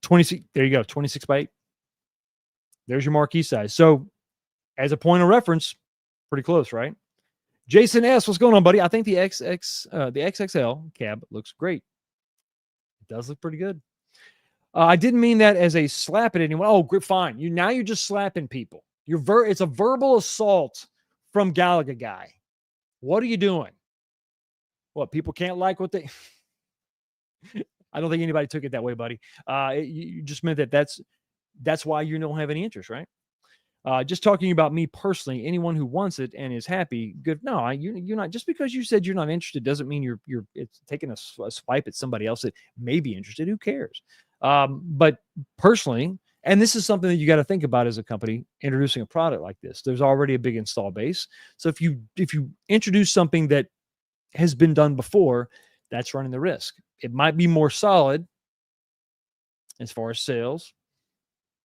A: 26. There you go. 26/8. There's your marquee size. So as a point of reference, pretty close, right? Jason S, what's going on, buddy? I think the XXL cab looks great. It does look pretty good. I didn't mean that as a slap at anyone. Oh, fine. You're just slapping people. It's a verbal assault from Galaga guy. What are you doing? What, people can't like what they I don't think anybody took it that way, buddy. You just meant that's why you don't have any interest, right? Just talking about me personally, anyone who wants it and is happy, good. No, you're not. Just because you said you're not interested doesn't mean it's taking a swipe at somebody else that may be interested. Who cares? But personally, and this is something that you got to think about as a company introducing a product like this. There's already a big install base, so if you introduce something that has been done before, that's running the risk. It might be more solid as far as sales,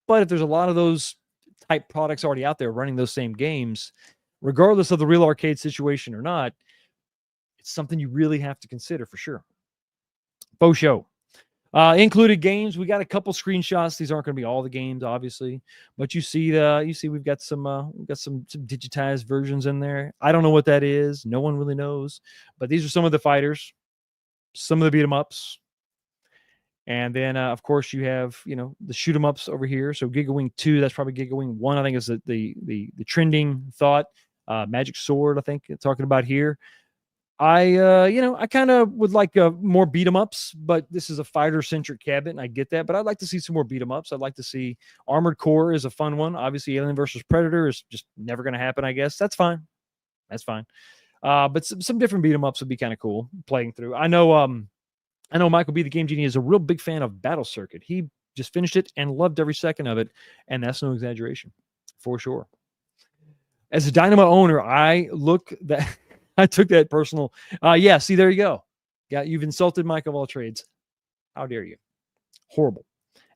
A: but if there's a lot of those type products already out there running those same games, regardless of the real arcade situation or not, it's something you really have to consider for sure. Faux show. Included games, we got a couple screenshots. These aren't going to be all the games, obviously, but you see we've got some digitized versions in there. I don't know what that is. No one really knows, but these are some of the fighters, some of the beat 'em ups. And then, of course, you have, the shoot 'em ups over here. So Giga Wing 2, that's probably Giga Wing 1, I think is the trending thought. Magic Sword, I think, talking about here. I kind of would like more beat 'em ups, but this is a fighter centric cabinet, and I get that. But I'd like to see some more beat 'em ups. I'd like to see Armored Core is a fun one. Obviously, Alien versus Predator is just never going to happen, I guess. That's fine. That's fine. But some different beat 'em ups would be kind of cool playing through. I know Michael B, the Game Genie, is a real big fan of Battle Circuit. He just finished it and loved every second of it, and that's no exaggeration, for sure. As a Dynamo owner, I took that personal. Yeah, see, there you go. Yeah, you've insulted Mike of all trades. How dare you? Horrible.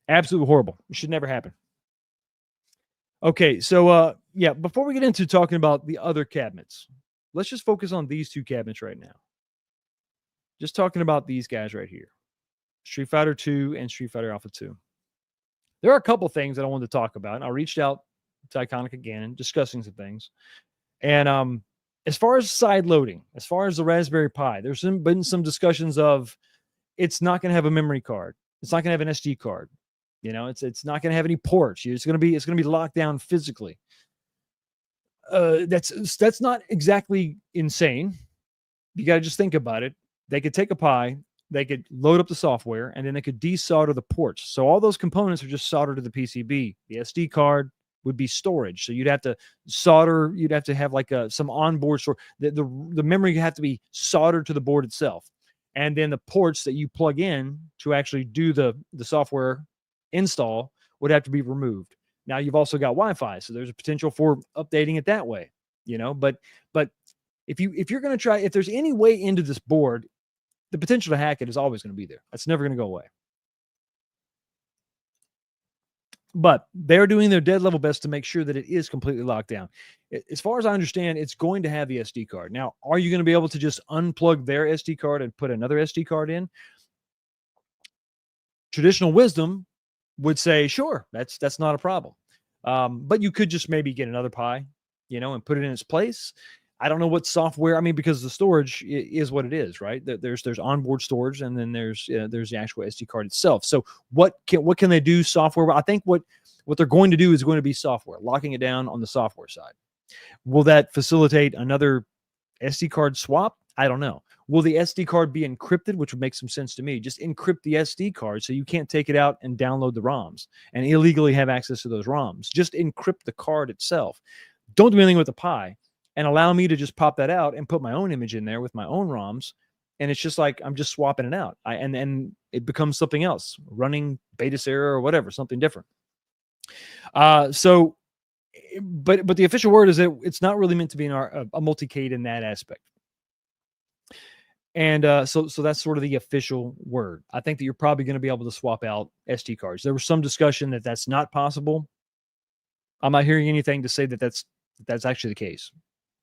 A: Absolutely horrible. It should never happen. Okay, so before we get into talking about the other cabinets, let's just focus on these two cabinets right now. Just talking about these guys right here. Street Fighter 2 and Street Fighter Alpha 2. There are a couple things that I wanted to talk about. I reached out to Iconic again and discussing some things. And as far as side loading, as far as the Raspberry Pi, there's been some discussions of it's not going to have a memory card. It's not going to have an SD card. It's not going to have any ports. It's going to be locked down physically. That's not exactly insane. You got to just think about it. They could take a Pi, they could load up the software, and then they could desolder the ports. So all those components are just soldered to the PCB. The SD card would be storage. So you'd have to solder, you'd have to have like some onboard store. The memory would have to be soldered to the board itself. And then the ports that you plug in to actually do the software install would have to be removed. Now you've also got Wi-Fi, so there's a potential for updating it that way, but if you're going to try, if there's any way into this board, the potential to hack it is always going to be there. That's never going to go away. But they're doing their dead level best to make sure that it is completely locked down. As far as I understand, it's going to have the SD card. Now, are you going to be able to just unplug their SD card and put another SD card in? Traditional wisdom would say, sure, that's not a problem. But you could just maybe get another Pi, and put it in its place. I don't know what software. I mean, because the storage is what it is, right? There's onboard storage, and then there's the actual SD card itself. So what can they do software? I think what they're going to do is going to be software, locking it down on the software side. Will that facilitate another SD card swap? I don't know. Will the SD card be encrypted, which would make some sense to me? Just encrypt the SD card so you can't take it out and download the ROMs and illegally have access to those ROMs. Just encrypt the card itself. Don't do anything with the Pi. And allow me to just pop that out and put my own image in there with my own ROMs. And it's just like, I'm just swapping it out. And it becomes something else, running Beta or whatever, something different. But the official word is that it's not really meant to be a multi-cade in that aspect. And so that's sort of the official word. I think that you're probably going to be able to swap out SD cards. There was some discussion that that's not possible. I'm not hearing anything to say that that's actually the case.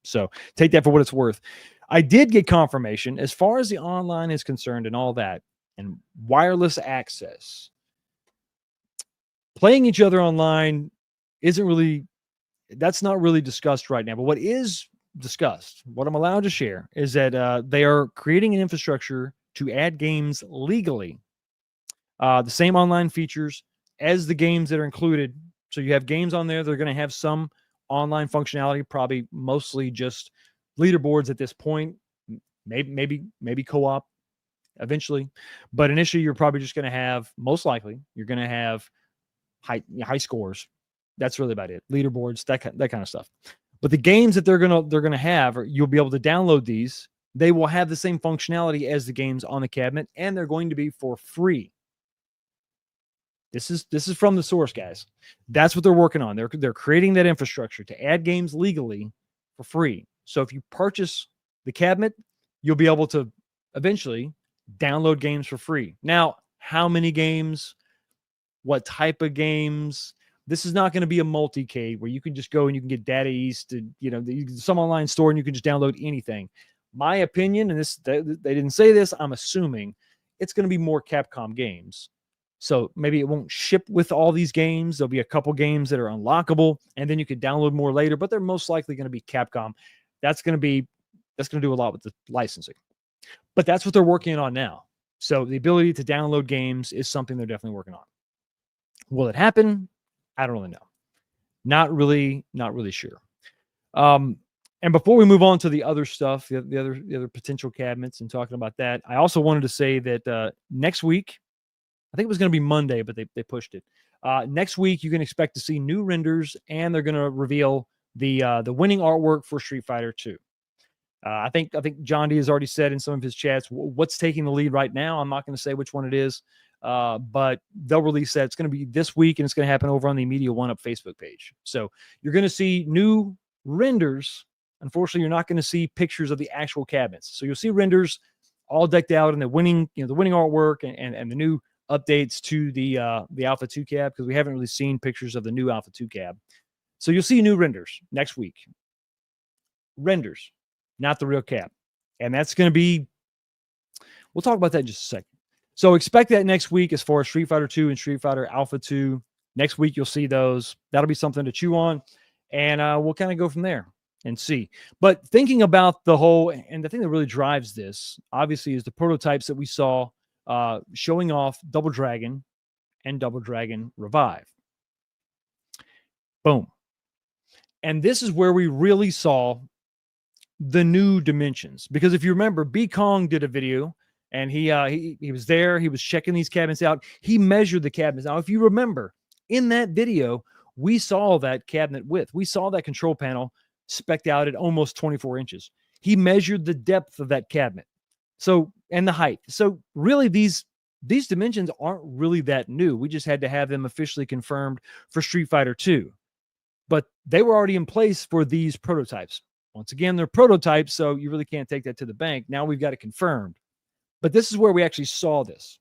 A: So take that for what it's worth. I did get confirmation as far as the online is concerned and all that, and wireless access. Playing each other online that's not really discussed right now. But what is discussed, what I'm allowed to share, is that they are creating an infrastructure to add games legally, the same online features as the games that are included. So you have games on there. They're going to have some online functionality, probably mostly just leaderboards at this point. Maybe co-op eventually, but initially you're probably just going to have, most likely, you're going to have high scores. That's really about it. Leaderboards, that kind of stuff. But the games that they're gonna have, or you'll be able to download these. They will have the same functionality as the games on the cabinet, and they're going to be for free. This is from the source, guys. That's what they're working on. They're creating that infrastructure to add games legally for free. So if you purchase the cabinet, you'll be able to eventually download games for free. Now, how many games? What type of games? This is not going to be a multi-cade where you can just go and you can get Data East, some online store, and you can just download anything. My opinion, and they didn't say this, I'm assuming it's going to be more Capcom games. So maybe it won't ship with all these games. There'll be a couple games that are unlockable, and then you could download more later, but they're most likely going to be Capcom. That's going to do a lot with the licensing. But that's what they're working on now. So the ability to download games is something they're definitely working on. Will it happen? I don't really know. Not really sure. And before we move on to the other stuff, the other potential cabinets and talking about that, I also wanted to say that next week, I think it was going to be Monday, but they pushed it. Next week, you can expect to see new renders, and they're going to reveal the winning artwork for Street Fighter 2. I think John D has already said in some of his chats what's taking the lead right now. I'm not going to say which one it is, but they'll release that. It's going to be this week, and it's going to happen over on the Media One Up Facebook page. So you're going to see new renders. Unfortunately, you're not going to see pictures of the actual cabinets. So you'll see renders all decked out in the winning artwork and the new updates to the Alpha 2 cab, because we haven't really seen pictures of the new Alpha 2 cab. So you'll see new renders next week. Renders, not the real cab. And that's going to be, we'll talk about that in just a second. So expect that next week as far as Street Fighter 2 and Street Fighter Alpha 2. Next week, you'll see those. That'll be something to chew on. And we'll kind of go from there and see. But thinking about the whole, and the thing that really drives this, obviously, is the prototypes that we saw showing off Double Dragon and Double Dragon Revive. Boom. And this is where we really saw the new dimensions. Because if you remember, B. Kong did a video, and he was there. He was checking these cabinets out. He measured the cabinets. Now, if you remember, in that video, we saw that cabinet width. We saw that control panel spec'd out at almost 24 inches. He measured the depth of that cabinet. So, and the height. So really these dimensions aren't really that new. We just had to have them officially confirmed for Street Fighter 2. But they were already in place for these prototypes. Once again, they're prototypes, so you really can't take that to the bank. Now we've got it confirmed. But this is where we actually saw this.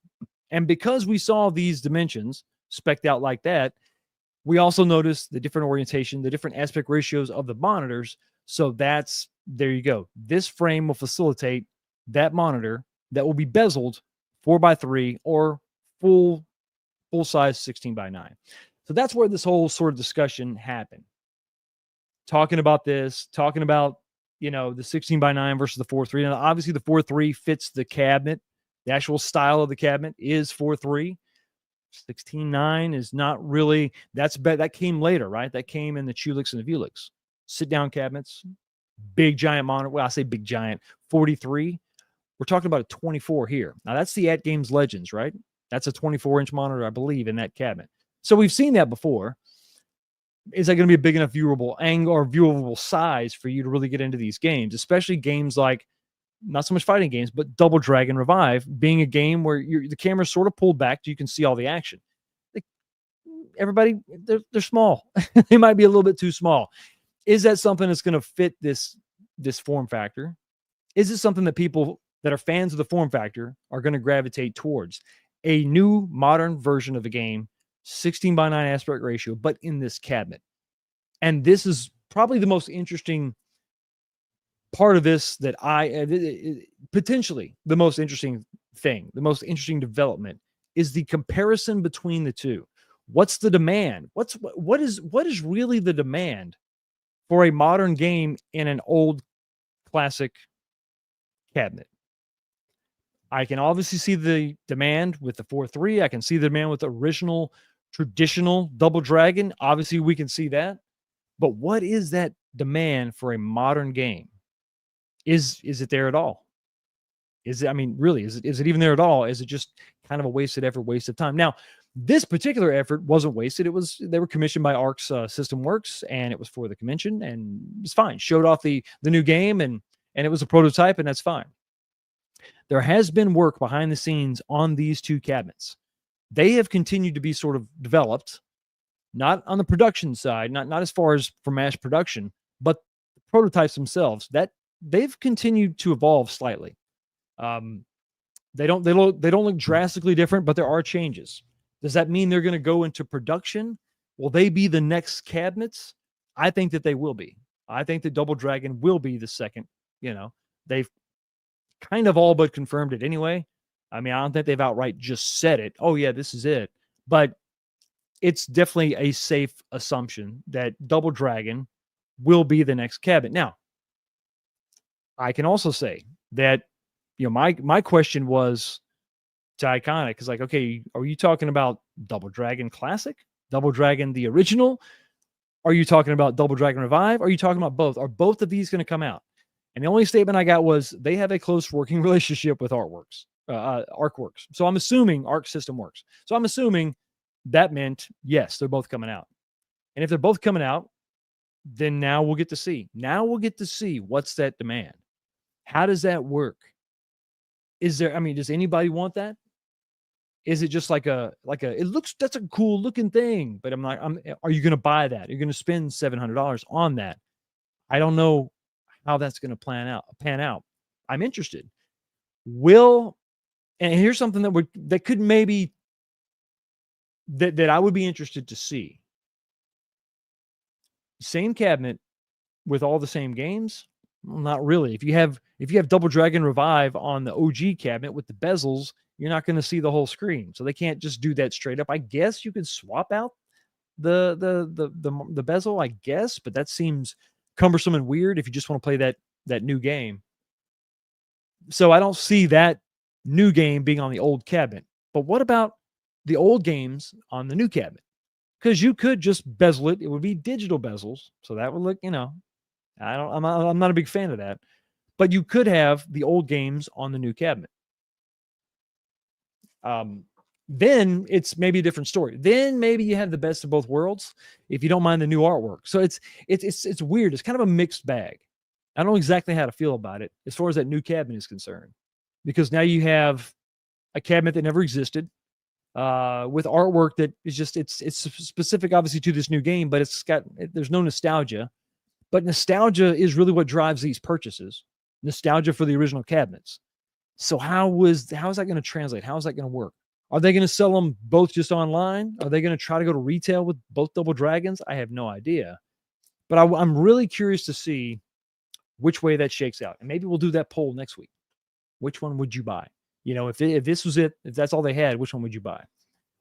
A: And because we saw these dimensions spec'd out like that, we also noticed the different orientation, the different aspect ratios of the monitors. So there you go. This frame will facilitate that monitor that will be bezeled 4x3 or full size 16x9. So that's where this whole sort of discussion happened. Talking about the 16x9 versus the 4.3. Now, obviously the 4.3 fits the cabinet. The actual style of the cabinet is 4.3. 16.9 is not really, that came later, right? That came in the Chulix and the Vulix. Sit-down cabinets, big giant monitor. Well, I say big giant, 43. We're talking about a 24 here. Now, that's the At Games Legends, right? That's a 24-inch monitor, I believe, in that cabinet. So we've seen that before. Is that going to be a big enough viewable angle or viewable size for you to really get into these games, especially games like, not so much fighting games, but Double Dragon Revive being a game where the camera's sort of pulled back so you can see all the action. Everybody, they're small. They might be a little bit too small. Is that something that's going to fit this form factor? Is it something that people that are fans of the form factor are going to gravitate towards? A new modern version of the game, 16:9 aspect ratio, but in this cabinet. And this is probably the most interesting part of this that potentially the most interesting thing, the most interesting development is the comparison between the two. What's the demand? What is really the demand for a modern game in an old classic cabinet? I can obviously see the demand with the 4-3. I can see the demand with the original traditional Double Dragon. Obviously, we can see that. But what is that demand for a modern game? Is it there at all? Is it, I mean, really, is it even there at all? Is it just kind of a wasted effort, waste of time? Now, this particular effort wasn't wasted. They were commissioned by Arc's System Works, and it was for the convention, and it's fine. Showed off the new game, and it was a prototype, and that's fine. There has been work behind the scenes on these two cabinets. They have continued to be sort of developed, not on the production side, not as far as for mass production, but the prototypes themselves, that they've continued to evolve slightly. They don't look drastically different, but there are changes. Does that mean they're going to go into production? Will they be the next cabinets? I think that they will be. I think that Double Dragon will be the second. They've kind of all but confirmed it anyway. I mean, I don't think they've outright just said it. Oh yeah, this is it. But it's definitely a safe assumption that Double Dragon will be the next cabinet. Now, I can also say that, my question was to Iconic is like, okay, are you talking about Double Dragon Classic, Double Dragon the original? Are you talking about Double Dragon Revive? Are you talking about both? Are both of these going to come out? And the only statement I got was they have a close working relationship with ArcWorks. So I'm assuming Arc System Works. So I'm assuming that meant, yes, they're both coming out. And if they're both coming out, then now we'll get to see. Now we'll get to see what's that demand. How does that work? Does anybody want that? Is it just like that's a cool looking thing, but are you going to buy that? You're going to spend $700 on that. I don't know how that's going to pan out. I'm interested. And here's something that could maybe that I would be interested to see. Same cabinet with all the same games? Well, not really. If you have Double Dragon Revive on the OG cabinet with the bezels, you're not going to see the whole screen. So they can't just do that straight up. I guess you could swap out the bezel, I guess, but that seems cumbersome and weird if you just want to play that new game. So I don't see that new game being on the old cabinet. But what about the old games on the new cabinet? Because you could just bezel it. It would be digital bezels. So that would look, I'm not a big fan of that. But you could have the old games on the new cabinet. Then it's maybe a different story. Then maybe you have the best of both worlds if you don't mind the new artwork. So it's weird. It's kind of a mixed bag. I don't know exactly how to feel about it as far as that new cabinet is concerned, because now you have a cabinet that never existed, with artwork that is just it's specific obviously to this new game, but there's no nostalgia. But nostalgia is really what drives these purchases. Nostalgia for the original cabinets. So how is that going to translate? How is that going to work? Are they going to sell them both just online? Are they going to try to go to retail with both Double Dragons? I have no idea. But I'm really curious to see which way that shakes out. And maybe we'll do that poll next week. Which one would you buy? If this was it, if that's all they had, which one would you buy?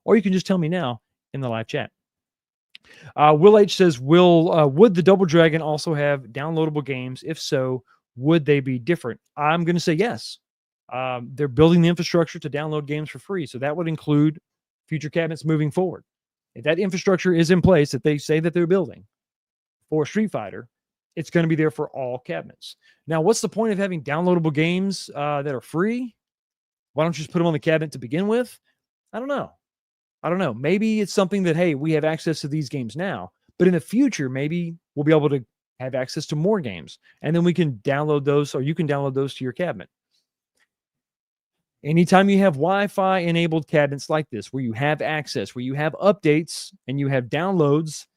A: Or you can just tell me now in the live chat. Will H says, would the Double Dragon also have downloadable games? If so, would they be different? I'm going to say yes. They're building the infrastructure to download games for free. So that would include future cabinets moving forward. If that infrastructure is in place that they say that they're building for Street Fighter, it's going to be there for all cabinets. Now, what's the point of having downloadable games that are free? Why don't you just put them on the cabinet to begin with? I don't know. Maybe it's something that, hey, we have access to these games now, but in the future, maybe we'll be able to have access to more games, and then we can download those, or you can download those to your cabinet. Anytime you have Wi-Fi enabled cabinets like this, where you have access, where you have updates and you have downloads,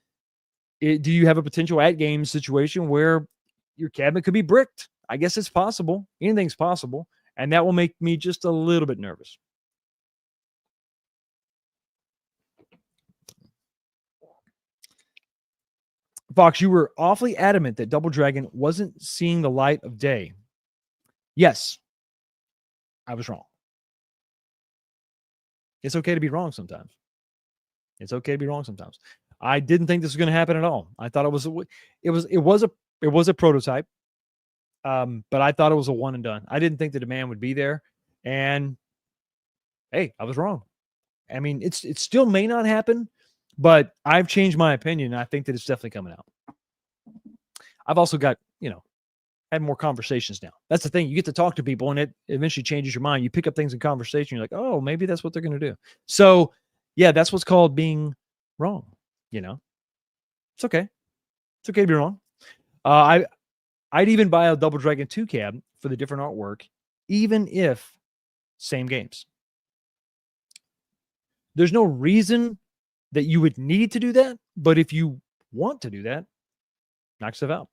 A: do you have a potential at game situation where your cabinet could be bricked? I guess it's possible. Anything's possible. And that will make me just a little bit nervous. Fox, you were awfully adamant that Double Dragon wasn't seeing the light of day. Yes, I was wrong. It's okay to be wrong sometimes. It's okay to be wrong sometimes. I didn't think this was going to happen at all. I thought it was a prototype, but I thought it was a one and done. I didn't think the demand would be there, and hey, I was wrong. I mean, it still may not happen, but I've changed my opinion. I think that it's definitely coming out. I've also got, had more conversations now. That's the thing. You get to talk to people and it eventually changes your mind. You pick up things in conversation. You're like, oh, maybe that's what they're going to do. So yeah, that's what's called being wrong. It's okay. It's okay to be wrong. I'd even buy a Double Dragon 2 cab for the different artwork, even if same games. There's no reason that you would need to do that, but if you want to do that, knock stuff out.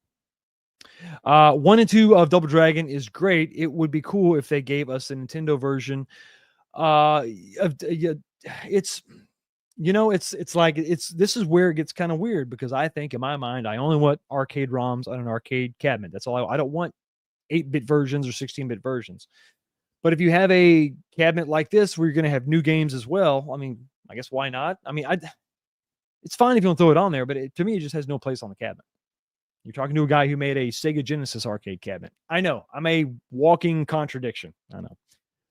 A: 1 and 2 of Double Dragon is great. It would be cool if they gave us a Nintendo version. It's this is where it gets kind of weird, because I think in my mind I only want arcade ROMs on an arcade cabinet. That's all. I don't want 8-bit versions or 16-bit versions. But if you have a cabinet like this where you're going to have new games as well, I mean, I guess why not? I mean, it's fine if you don't throw it on there, but to me, it just has no place on the cabinet. You're talking to a guy who made a Sega Genesis arcade cabinet. I know. I'm a walking contradiction. I know.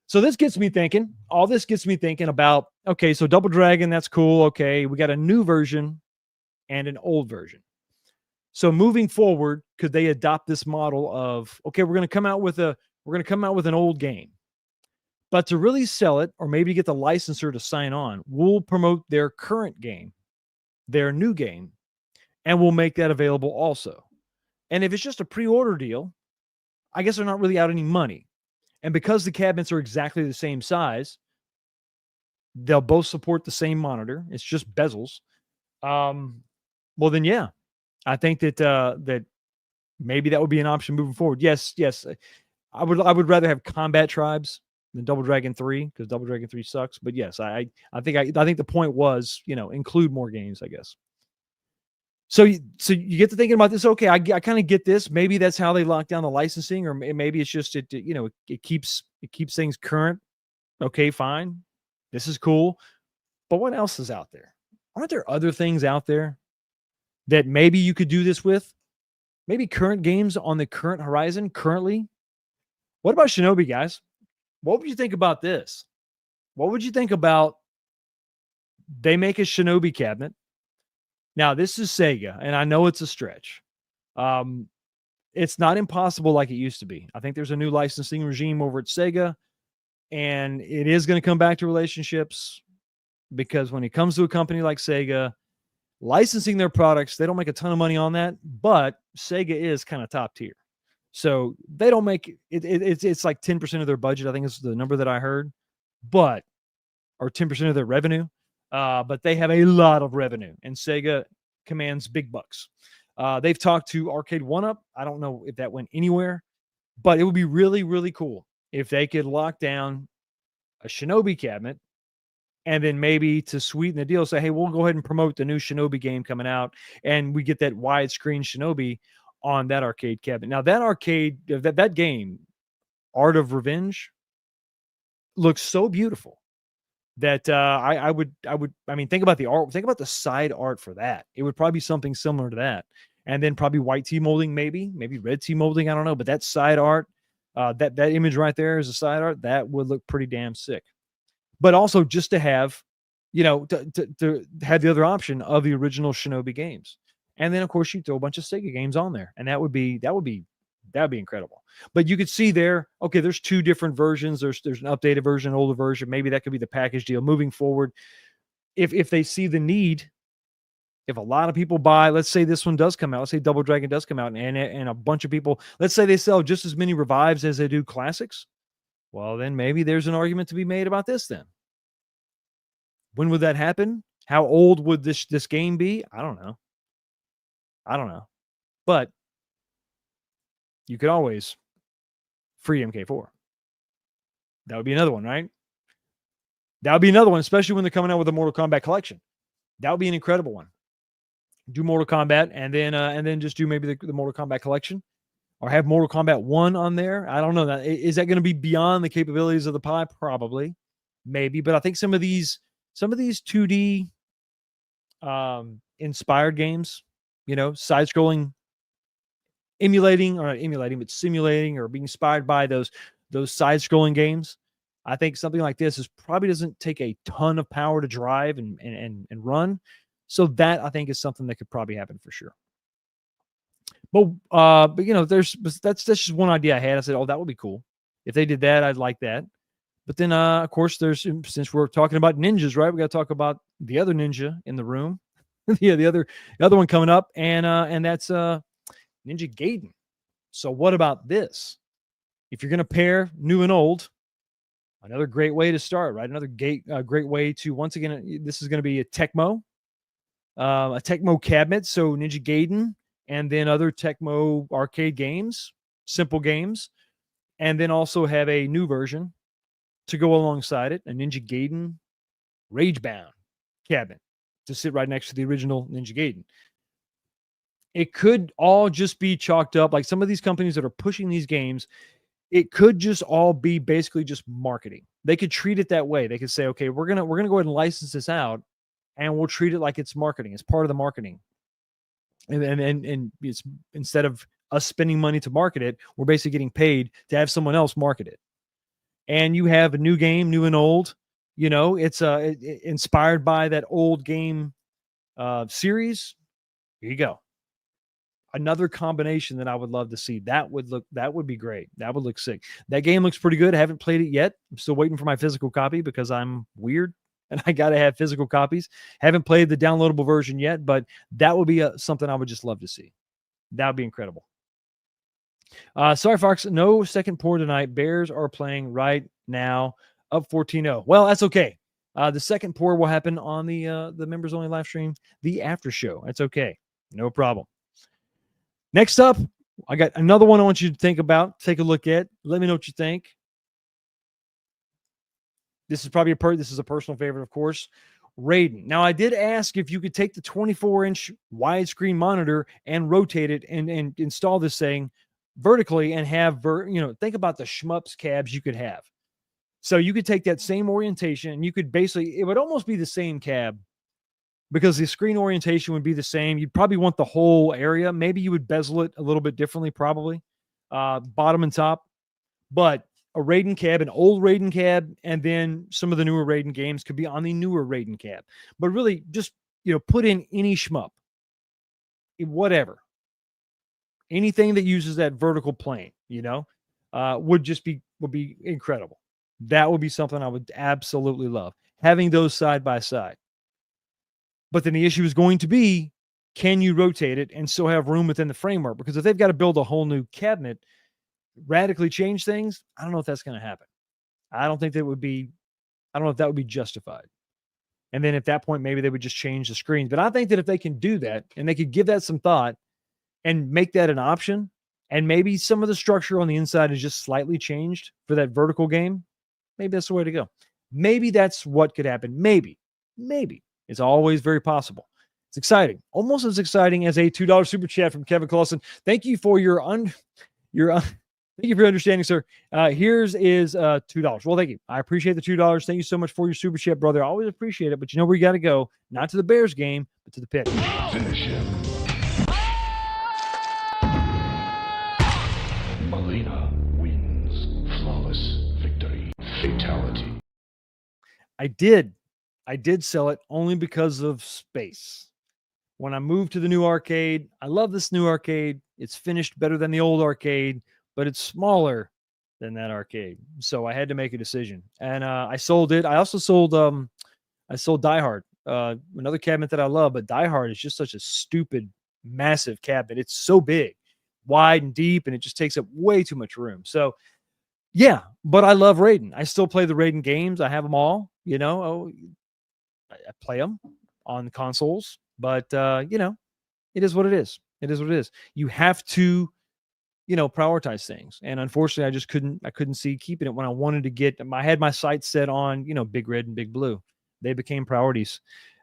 A: So this gets me thinking. All this gets me thinking about, okay, so Double Dragon, that's cool. Okay, we got a new version and an old version. So moving forward, could they adopt this model of, okay, we're going to come out with an old game, but to really sell it, or maybe get the licensor to sign on, we'll promote their current game, their new game, and we'll make that available also. And if it's just a pre-order deal, I guess they're not really out any money. And because the cabinets are exactly the same size, they'll both support the same monitor. It's just bezels. Well, then, yeah, I think that maybe that would be an option moving forward. Yes. I would rather have Combat Tribes than Double Dragon 3, because Double Dragon 3 sucks. But yes, I think the point was, include more games, I guess. So you get to thinking about this. Okay, I kind of get this. Maybe that's how they lock down the licensing, or maybe it's just it keeps things current. Okay, fine. This is cool. But what else is out there? Aren't there other things out there that maybe you could do this with? Maybe current games on the current horizon currently. What about Shinobi, guys? What would you think about this? What would you think about they make a Shinobi cabinet? Now, this is Sega, and I know it's a stretch. It's not impossible like it used to be. I think there's a new licensing regime over at Sega, and it is going to come back to relationships, because when it comes to a company like Sega, licensing their products, they don't make a ton of money on that, but Sega is kind of top tier. So they don't make it. It's like 10% of their budget. I think is the number that I heard, or 10% of their revenue. But they have a lot of revenue, and Sega commands big bucks. They've talked to Arcade 1-Up. I don't know if that went anywhere, but it would be really, really cool if they could lock down a Shinobi cabinet, and then maybe to sweeten the deal, say, hey, we'll go ahead and promote the new Shinobi game coming out, and we get that widescreen Shinobi on that arcade cabinet. Now, that game, Art of Revenge, looks so beautiful that I mean, think about the art, think about the side art for that. It would probably be something similar to that. And then probably white tea molding, maybe red tea molding. I don't know. But that side art, that image right there is a side art. That would look pretty damn sick. But also just to have, to have the other option of the original Shinobi games. And then, of course, you throw a bunch of Sega games on there. And that would be incredible. But you could see there, okay, there's two different versions. There's an updated version, older version. Maybe that could be the package deal moving forward. If they see the need, if a lot of people buy, let's say this one does come out, let's say Double Dragon does come out, and a bunch of people, let's say they sell just as many revives as they do classics. Well, then maybe there's an argument to be made about this then. When would that happen? How old would this game be? I don't know. But you could always free MK4. That would be another one, right? That would be another one, especially when they're coming out with a Mortal Kombat collection. That would be an incredible one. Do Mortal Kombat and then just do maybe the Mortal Kombat collection, or have Mortal Kombat 1 on there. I don't know. Is that going to be beyond the capabilities of the Pi? Probably, maybe. But I think some of these 2D inspired games, side scrolling, emulating, or not emulating, but simulating or being inspired by those side scrolling games. I think something like this probably doesn't take a ton of power to drive and run. So that I think is something that could probably happen for sure. But that's just one idea I had. I said, oh, that would be cool. If they did that, I'd like that. But then, of course, since we're talking about ninjas, right? We got to talk about the other ninja in the room. Yeah, the other one coming up, and that's Ninja Gaiden. So what about this? If you're going to pair new and old, another great way to start, right? Another great way to, once again, this is going to be a Tecmo cabinet. So Ninja Gaiden, and then other Tecmo arcade games, simple games, and then also have a new version to go alongside it, a Ninja Gaiden Ragebound cabinet to sit right next to the original Ninja Gaiden. It could all just be chalked up, like some of these companies that are pushing these games, it could just all be basically just marketing. They could treat it that way. They could say, okay, we're gonna go ahead and license this out, and we'll treat it like it's marketing. It's part of the marketing. And it's, instead of us spending money to market it, we're basically getting paid to have someone else market it. And you have a new game, new and old. It's inspired by that old game series. Here you go. Another combination that I would love to see. That would be great. That would look sick. That game looks pretty good. I haven't played it yet. I'm still waiting for my physical copy because I'm weird and I got to have physical copies. Haven't played the downloadable version yet, but that would be something I would just love to see. That would be incredible. Sorry, Fox, no second pour tonight. Bears are playing right now, up 14-0. Well, that's okay. The second pour will happen on the members only live stream, the after show. That's okay. No problem. Next up, I got another one I want you to think about. Take a look at. Let me know what you think. This is probably this is a personal favorite, of course. Raiden. Now, I did ask if you could take the 24-inch widescreen monitor and rotate it and install this thing vertically and have, think about the shmups cabs you could have. So you could take that same orientation and you could basically, it would almost be the same cab because the screen orientation would be the same. You'd probably want the whole area. Maybe you would bezel it a little bit differently, probably bottom and top, but a Raiden cab, an old Raiden cab, and then some of the newer Raiden games could be on the newer Raiden cab. But really, just put in any shmup, whatever, anything that uses that vertical plane, would be incredible. That would be something I would absolutely love, having those side by side. But then the issue is going to be, can you rotate it and still have room within the framework? Because if they've got to build a whole new cabinet, radically change things, I don't know if that's going to happen. I don't know if that would be justified. And then at that point, maybe they would just change the screens. But I think that if they can do that and they could give that some thought and make that an option, and maybe some of the structure on the inside is just slightly changed for that vertical game, maybe that's the way to go. Maybe that's what could happen. Maybe. It's always very possible. It's exciting. Almost as exciting as a $2 super chat from Kevin Clausen. Thank you for thank you for your understanding, sir. Here's is $2. Well, thank you. I appreciate the $2. Thank you so much for your super chat, brother. I always appreciate it. But you know where you got to go? Not to the Bears game, but to the pit.
B: Finish him. Molina wins. Flawless victory. Fatality.
A: I did sell it only because of space. When I moved to the new arcade, I love this new arcade. It's finished better than the old arcade, but it's smaller than that arcade. So I had to make a decision, and I sold it. I also sold Die Hard, another cabinet that I love, but Die Hard is just such a stupid, massive cabinet. It's so big, wide and deep, and it just takes up way too much room. So yeah, but I love Raiden. I still play the Raiden games. I have them all, I play them on consoles, but it is what it is. It is what it is. You have to, prioritize things. And unfortunately, I couldn't see keeping it when I wanted to get, I had my sights set on, Big Red and Big Blue. They became priorities.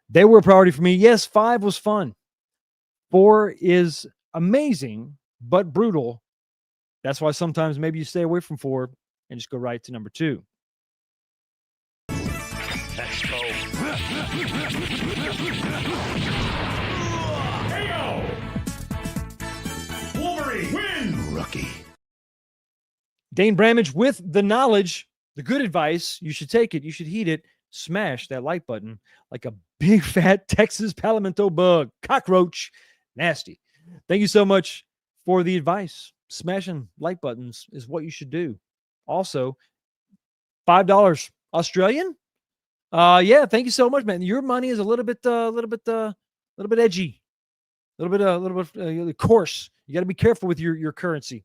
A: They were a priority for me. Yes, 5 was fun. 4 is amazing, but brutal. That's why sometimes maybe you stay away from 4 and just go right to number 2.
C: Expo.
B: KO! Wolverine wins! Rookie.
A: Dane Bramage with the knowledge, the good advice. You should take it. You should heed it. Smash that like button like a big fat Texas Palamento bug. Cockroach. Nasty. Thank you so much for the advice. Smashing like buttons is what you should do. Also, $5 Australian. Yeah, thank you so much, man. Your money is a little bit edgy, a little bit coarse. You got to be careful with your currency.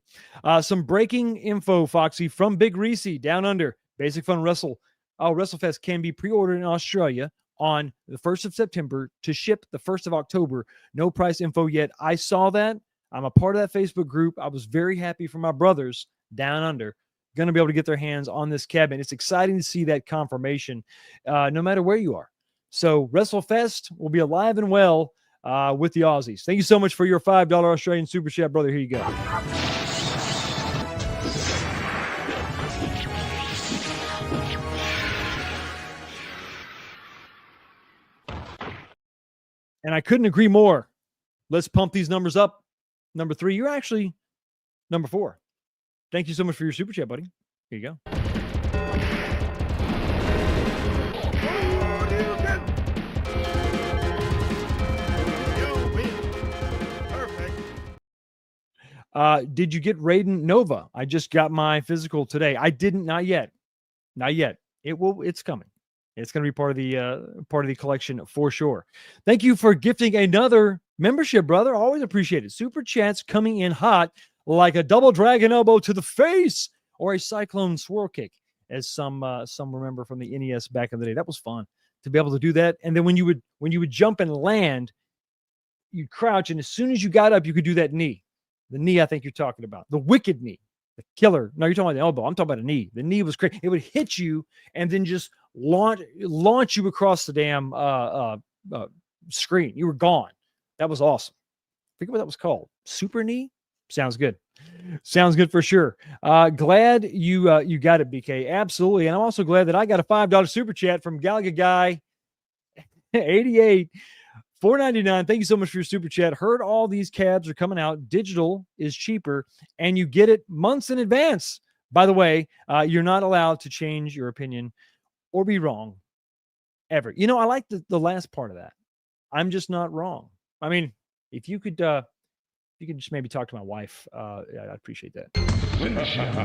A: Some breaking info, Foxy, from Big Reese down under. Basic Fun WrestleFest can be pre-ordered in Australia on the 1st of September to ship the 1st of October. No price info yet. I saw that. I'm a part of that Facebook group. I was very happy for my brothers down under. Going to be able to get their hands on this cabinet. It's exciting to see that confirmation, no matter where you are. So WrestleFest will be alive and well with the Aussies. Thank you so much for your $5 Australian Super Chat, brother. Here you go. And I couldn't agree more. Let's pump these numbers up. Number 3, you're actually number 4. Thank you so much for your Super Chat, buddy. Here you go. Did you get Raiden Nova? I just got my physical today. I didn't, not yet. It's coming. It's going to be part of the collection for sure. Thank you for gifting another membership, brother. Always appreciate it. Super chats coming in hot like a double dragon elbow to the face or a cyclone swirl kick, as some remember from the NES back in the day. That was fun to be able to do that. And then when you would jump and land, you'd crouch, and as soon as you got up, you could do that knee. The knee I think you're talking about. The wicked knee. The killer. No, you're talking about the elbow. I'm talking about a knee. The knee was crazy. It would hit you and then just launch you across the damn screen. You were gone. That was awesome. I forget what that was called. Super knee? Sounds good. Sounds good for sure. Glad you got it, BK. Absolutely. And I'm also glad that I got a $5 super chat from Galaga Guy 88. $4.99. Thank you so much for your super chat. Heard all these cabs are coming out. Digital is cheaper, and you get it months in advance. By the way, you're not allowed to change your opinion or be wrong ever. You know, I like the last part of that. I'm just not wrong. I mean, if you could just maybe talk to my wife, I'd appreciate that.
B: Finish him.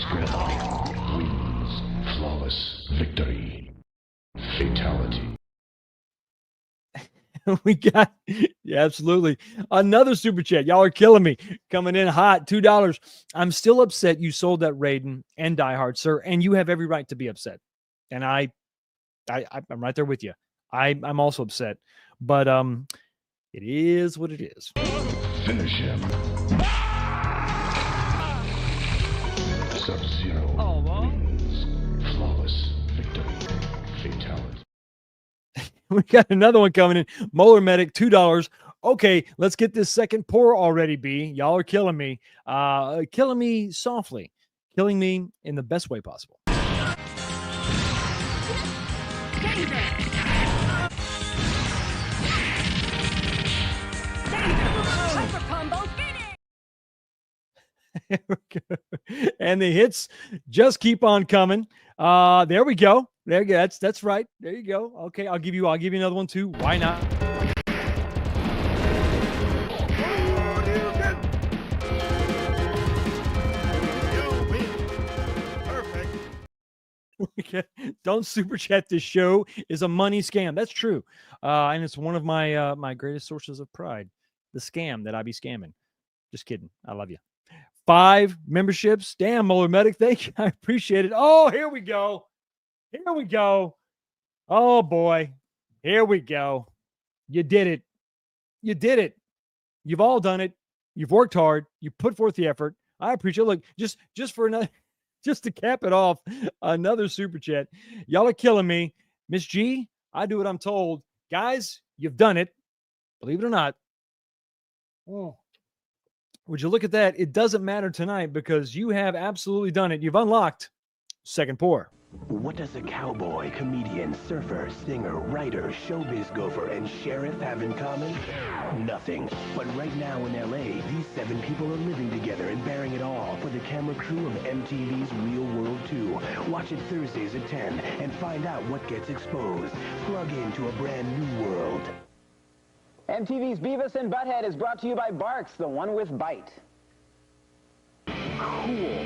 B: Skrilla wins. Flawless victory. Fatality.
A: We got, yeah, absolutely. Another super chat. Y'all are killing me. Coming in hot. $2. I'm still upset you sold that Raiden and Die Hard, sir, and you have every right to be upset. And I'm right there with you. I'm also upset. But it is what it is.
B: Finish him. Sub-Zero wins. Flawless victory. Fatality.
A: We got another one coming in. Molar Medic, $2. Okay, let's get this second pour already, B. Y'all are killing me. Killing me softly. Killing me in the best way possible. And the hits just keep on coming. There we go. There you go. That's right. There you go. Okay, I'll give you another one too. Why not? Don't super chat. This show is a money scam. That's true. And it's one of my my greatest sources of pride. The scam that I be scamming. Just kidding. I love you. 5 memberships. Damn, Molar Medic. Thank you. I appreciate it. Oh, here we go. Here we go. Oh, boy. Here we go. You did it. You did it. You've all done it. You've worked hard. You put forth the effort. I appreciate it. Look, just for another, just to cap it off, another super chat. Y'all are killing me. Miss G, I do what I'm told. Guys, you've done it. Believe it or not. Oh. Would you look at that? It doesn't matter tonight because you have absolutely done it. You've unlocked second pour.
C: What does a cowboy, comedian, surfer, singer, writer, showbiz gopher, and sheriff have in common? Nothing. But right now in LA, these 7 people are living together and bearing it all for the camera crew of MTV's Real World 2. Watch it Thursdays at 10 and find out what gets exposed. Plug into a brand new world.
D: MTV's Beavis and Butthead is brought to you by Barks, the one with bite.
E: Cool.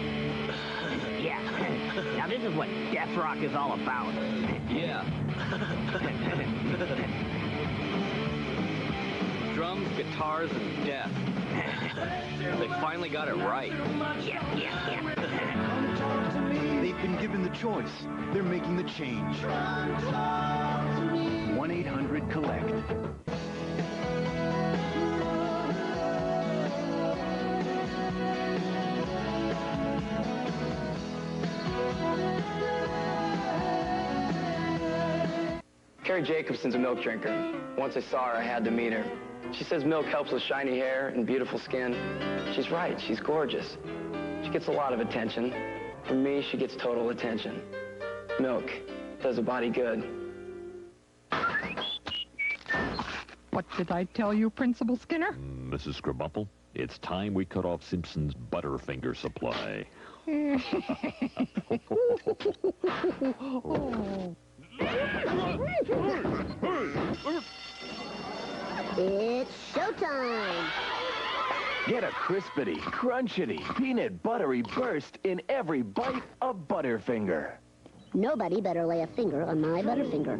E: Yeah. Now this is what death rock is all about.
F: Yeah. Drums, guitars, and death. They finally got it right.
E: Yeah.
G: They've been given the choice. They're making the change. 1-800-COLLECT.
H: Carrie Jacobson's a milk drinker. Once I saw her, I had to meet her. She says milk helps with shiny hair and beautiful skin. She's right, she's gorgeous. She gets a lot of attention. For me, she gets total attention. Milk does a body good.
I: What did I tell you, Principal Skinner?
J: Mrs. Scribumple, it's time we cut off Simpson's Butterfinger supply.
K: It's showtime!
C: Get a crispity, crunchity, peanut buttery burst in every bite of Butterfinger.
K: Nobody better lay a finger on my Butterfinger.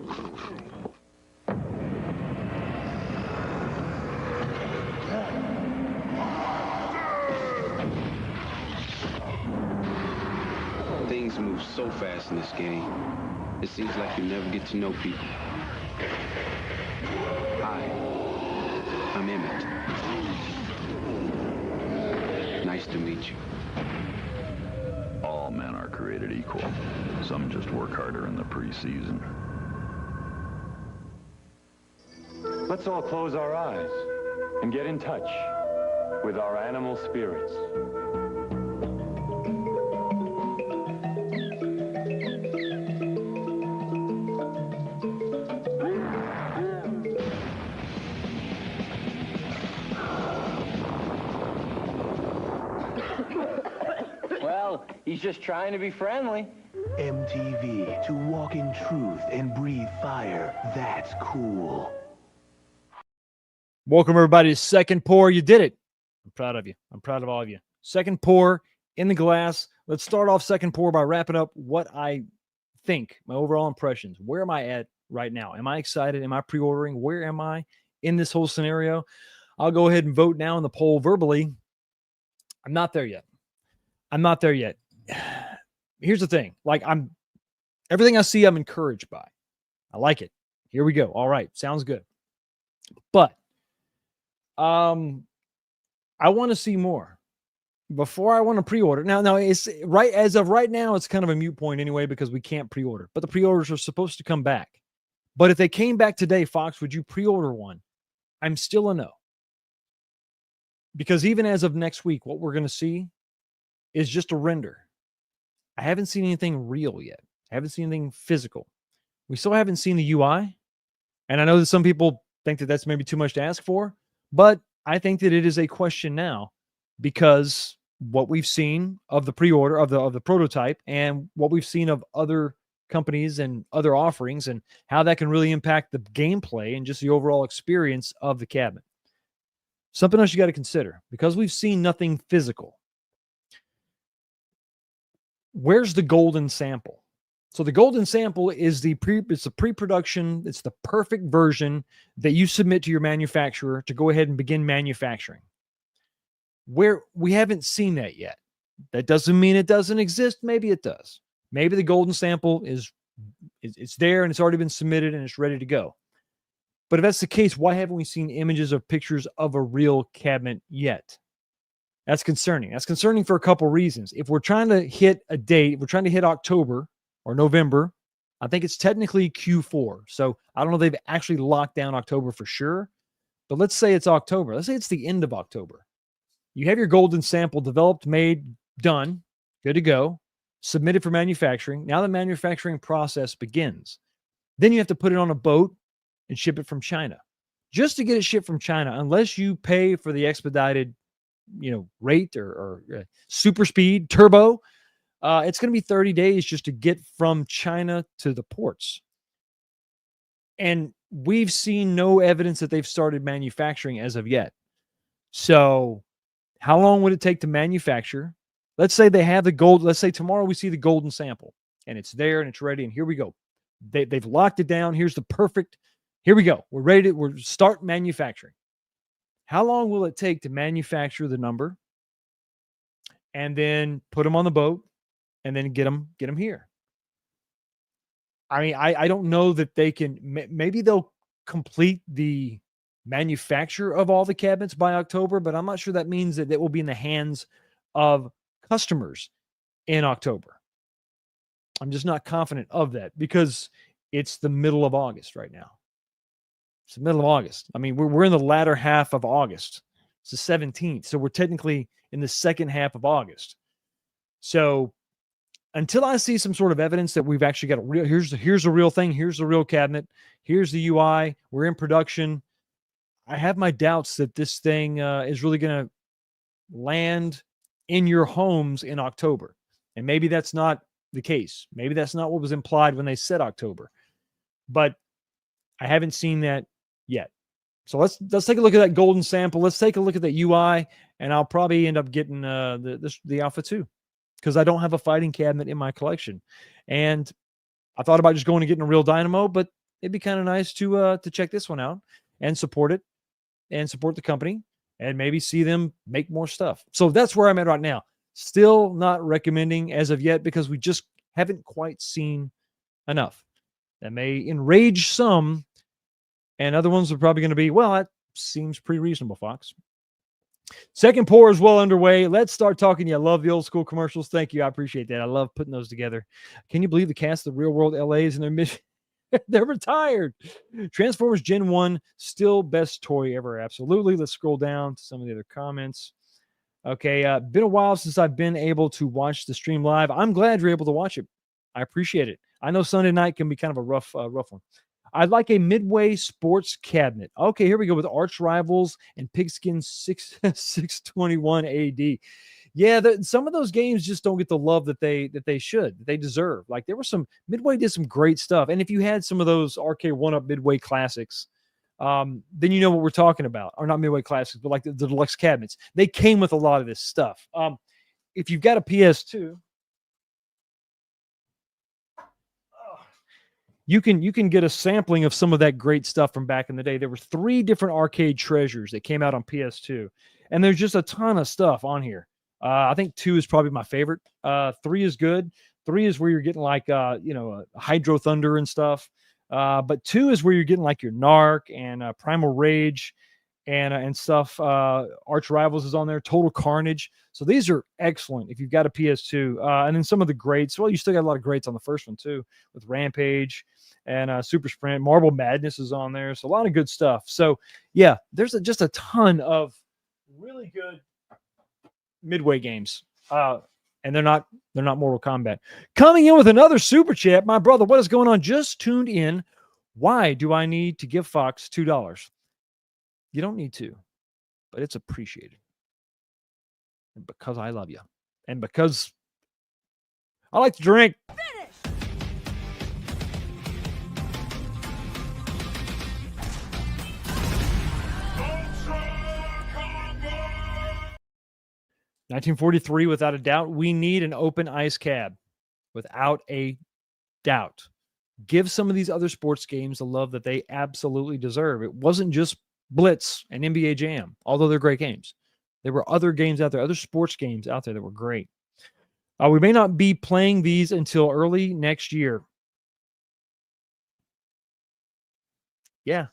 L: Things move so fast in this game. It seems like you never get to know people. Hi, I'm Emmett. Nice to meet you.
J: All men are created equal. Some just work harder in the preseason.
M: Let's all close our eyes and get in touch with our animal spirits.
H: Well, he's just trying to be friendly.
C: MTV, to walk in truth and breathe fire. That's cool.
A: Welcome, everybody, to second pour. You did it. I'm proud of you. I'm proud of all of you. Second pour in the glass. Let's start off second pour by wrapping up what I think, my overall impressions. Where am I at right now? Am I excited? Am I pre-ordering? Where am I in this whole scenario? I'll go ahead and vote now in the poll verbally. I'm not there yet. I'm not there yet. Here's the thing. Like, everything I see, I'm encouraged by. I like it. Here we go. All right. Sounds good. But I want to see more before I want to pre-order. Now it's right as of right now, it's kind of a moot point anyway, because we can't pre-order, but the pre-orders are supposed to come back. But if they came back today, Fox, would you pre-order one? I'm still a no. Because even as of next week, what we're going to see is just a render. I haven't seen anything real yet. I haven't seen anything physical. We still haven't seen the UI. And I know that some people think that that's maybe too much to ask for, but I think that it is a question now, because what we've seen of the pre-order of the prototype and what we've seen of other companies and other offerings and how that can really impact the gameplay and just the overall experience of the cabinet. Something else you got to consider, because we've seen nothing physical. Where's the golden sample? So the golden sample is it's the pre-production. It's the perfect version that you submit to your manufacturer to go ahead and begin manufacturing. Where we haven't seen that yet. That doesn't mean it doesn't exist. Maybe it does. Maybe the golden sample it's there and it's already been submitted and it's ready to go. But if that's the case, why haven't we seen images or pictures of a real cabinet yet? That's concerning. That's concerning for a couple reasons. If we're trying to hit a date, we're trying to hit October or November, I think it's technically Q4. So I don't know if they've actually locked down October for sure, but let's say it's October. Let's say it's the end of October. You have your golden sample developed, made, done, good to go. submitted for manufacturing. Now the manufacturing process begins. Then you have to put it on a boat and ship it from China. Just to get it shipped from China, unless you pay for the expedited, rate or super speed turbo, it's going to be 30 days just to get from China to the ports. And we've seen no evidence that they've started manufacturing as of yet. So how long would it take to manufacture? Let's say they have the gold. Let's say tomorrow we see the golden sample and it's there and it's ready. And here we go. They've locked it down. Here's the perfect. Here we go. We're ready to start manufacturing. How long will it take to manufacture the number and then put them on the boat and then get them here? I mean, I don't know that they can. Maybe they'll complete the manufacture of all the cabinets by October, but I'm not sure that means that it will be in the hands of customers in October. I'm just not confident of that because it's the middle of August right now. It's the middle of August. I mean, we're in the latter half of August. It's the 17th. So we're technically in the second half of August. So until I see some sort of evidence that we've actually got a real, here's the real thing. Here's the real cabinet. Here's the UI. We're in production. I have my doubts that this thing is really going to land in your homes in October. And maybe that's not the case. Maybe that's not what was implied when they said October. But I haven't seen that yet. So let's take a look at that golden sample. Let's take a look at that UI, and I'll probably end up getting the Alpha 2 because I don't have a fighting cabinet in my collection. And I thought about just going and getting a real Dynamo, but it'd be kind of nice to check this one out and support it and support the company and maybe see them make more stuff. So that's where I'm at right now. Still not recommending as of yet because we just haven't quite seen enough. That may enrage some, and other ones are probably going to be, well, that seems pretty reasonable, Fox. Second pour is well underway. Let's start talking. I love the old school commercials. Thank you. I appreciate that. I love putting those together. Can you believe the cast of Real World LA is in their mission? They're retired. Transformers Gen 1, still best toy ever. Absolutely. Let's scroll down to some of the other comments. Okay. Been a while since I've been able to watch the stream live. I'm glad you're able to watch it. I appreciate it. I know Sunday night can be kind of a rough one. I'd like a Midway sports cabinet. Okay, here we go with Arch Rivals and Pigskin 621 AD. Yeah, some of those games just don't get the love that they should, that they deserve. Like Midway did some great stuff. And if you had some of those Arcade 1-Up Midway classics, then you know what we're talking about. Or not Midway classics, but like the deluxe cabinets. They came with a lot of this stuff. If you've got a PS2, you can get a sampling of some of that great stuff from back in the day. There were 3 different arcade treasures that came out on PS2, and there's just a ton of stuff on here. I think 2 is probably my favorite. 3 is good. 3 is where you're getting like Hydro Thunder and stuff. But 2 is where you're getting like your Narc and Primal Rage and stuff. Arch Rivals is on there. Total Carnage. So these are excellent if you've got a PS2. And then some of the greats. Well, you still got a lot of greats on the first one too, with Rampage and Super Sprint. Marble Madness is on there. So a lot of good stuff. So yeah, there's just a ton of really good Midway games. And they're not Mortal Kombat. Coming in with another super chat, my brother. What is going on? Just tuned in. Why do I need to give Fox $2? You don't need to, but it's appreciated. And because I love you, and because I like to drink. Finish. $1943, without a doubt. We need an open ice cab, without a doubt. Give some of these other sports games the love that they absolutely deserve. It wasn't just Blitz and NBA Jam, although they're great games. There were other games out there, other sports games out there that were great. We may not be playing these until early next year. Yeah.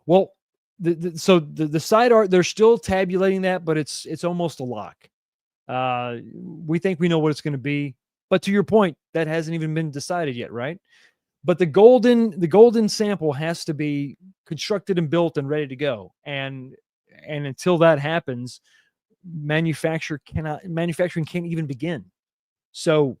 A: Well, the side art, they're still tabulating that, but it's almost a lock. We think we know what it's going to be, but to your point, that hasn't even been decided yet, right? But the golden sample has to be constructed and built and ready to go. And until that happens, manufacturing can't even begin. So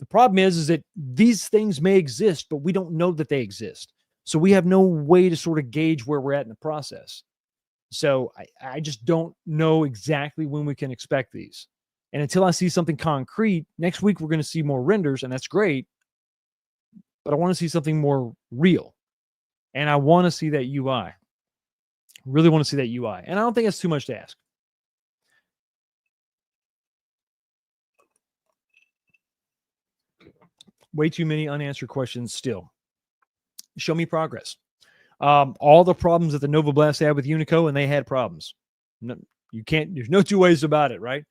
A: The problem is that these things may exist, but we don't know that they exist. So we have no way to sort of gauge where we're at in the process. So I just don't know exactly when we can expect these. And until I see something concrete, next week we're going to see more renders, and that's great. But I want to see something more real. And I want to see that UI. Really want to see that UI. And I don't think it's too much to ask. Way too many unanswered questions still. Show me progress. All the problems that the Nova Blast had with Unico, and they had problems. No, you can't, there's no two ways about it, right?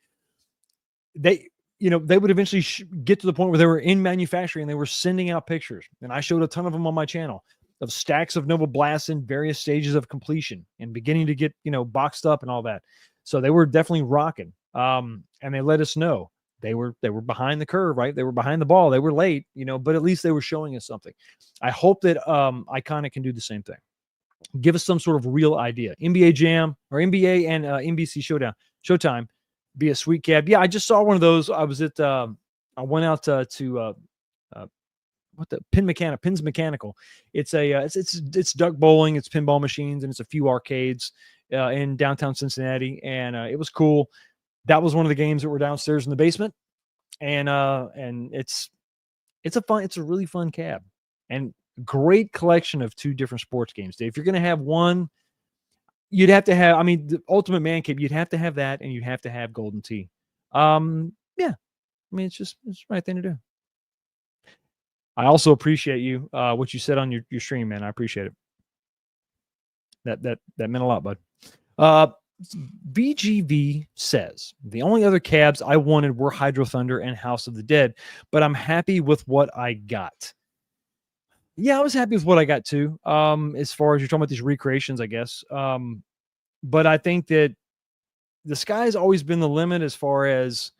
A: They would eventually get to the point where they were in manufacturing and they were sending out pictures. And I showed a ton of them on my channel of stacks of Nova Blasts in various stages of completion and beginning to get, boxed up and all that. So they were definitely rocking. And they let us know they were behind the curve, right? They were behind the ball. They were late, but at least they were showing us something. I hope that Iconic can do the same thing. Give us some sort of real idea. NBA Jam or NBA and NBC Showtime be a sweet cab. Yeah, I just saw one of those. I was at I went out to Pins Mechanical. It's it's duck bowling, it's pinball machines, and it's a few arcades in downtown Cincinnati, and it was cool. That was one of the games that were downstairs in the basement, and it's a really fun cab, and great collection of two different sports games. Dave, if you're going to have one, you'd have to have, the Ultimate Man Cave, you'd have to have that, and you'd have to have Golden Tee. Yeah, it's the right thing to do. I also appreciate you, what you said on your stream, man. I appreciate it. That meant a lot, bud. VGV says, the only other cabs I wanted were Hydro Thunder and House of the Dead, but I'm happy with what I got. Yeah, I was happy with what I got too. As far as you're talking about these recreations, I guess. But I think that the sky's always been the limit as far as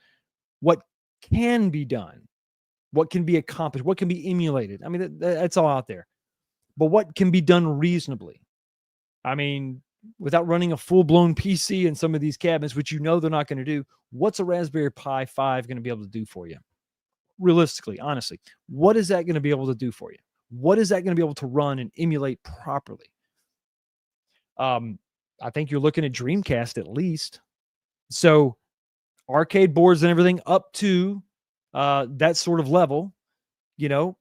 A: what can be done, what can be accomplished, what can be emulated. That's all out there. But what can be done reasonably? Without running a full-blown PC in some of these cabinets, which they're not going to do, what's a Raspberry Pi 5 going to be able to do for you? Realistically, honestly, what is that going to be able to do for you? What is that going to be able to run and emulate properly? I think you're looking at Dreamcast at least. So arcade boards and everything up to that sort of level, there's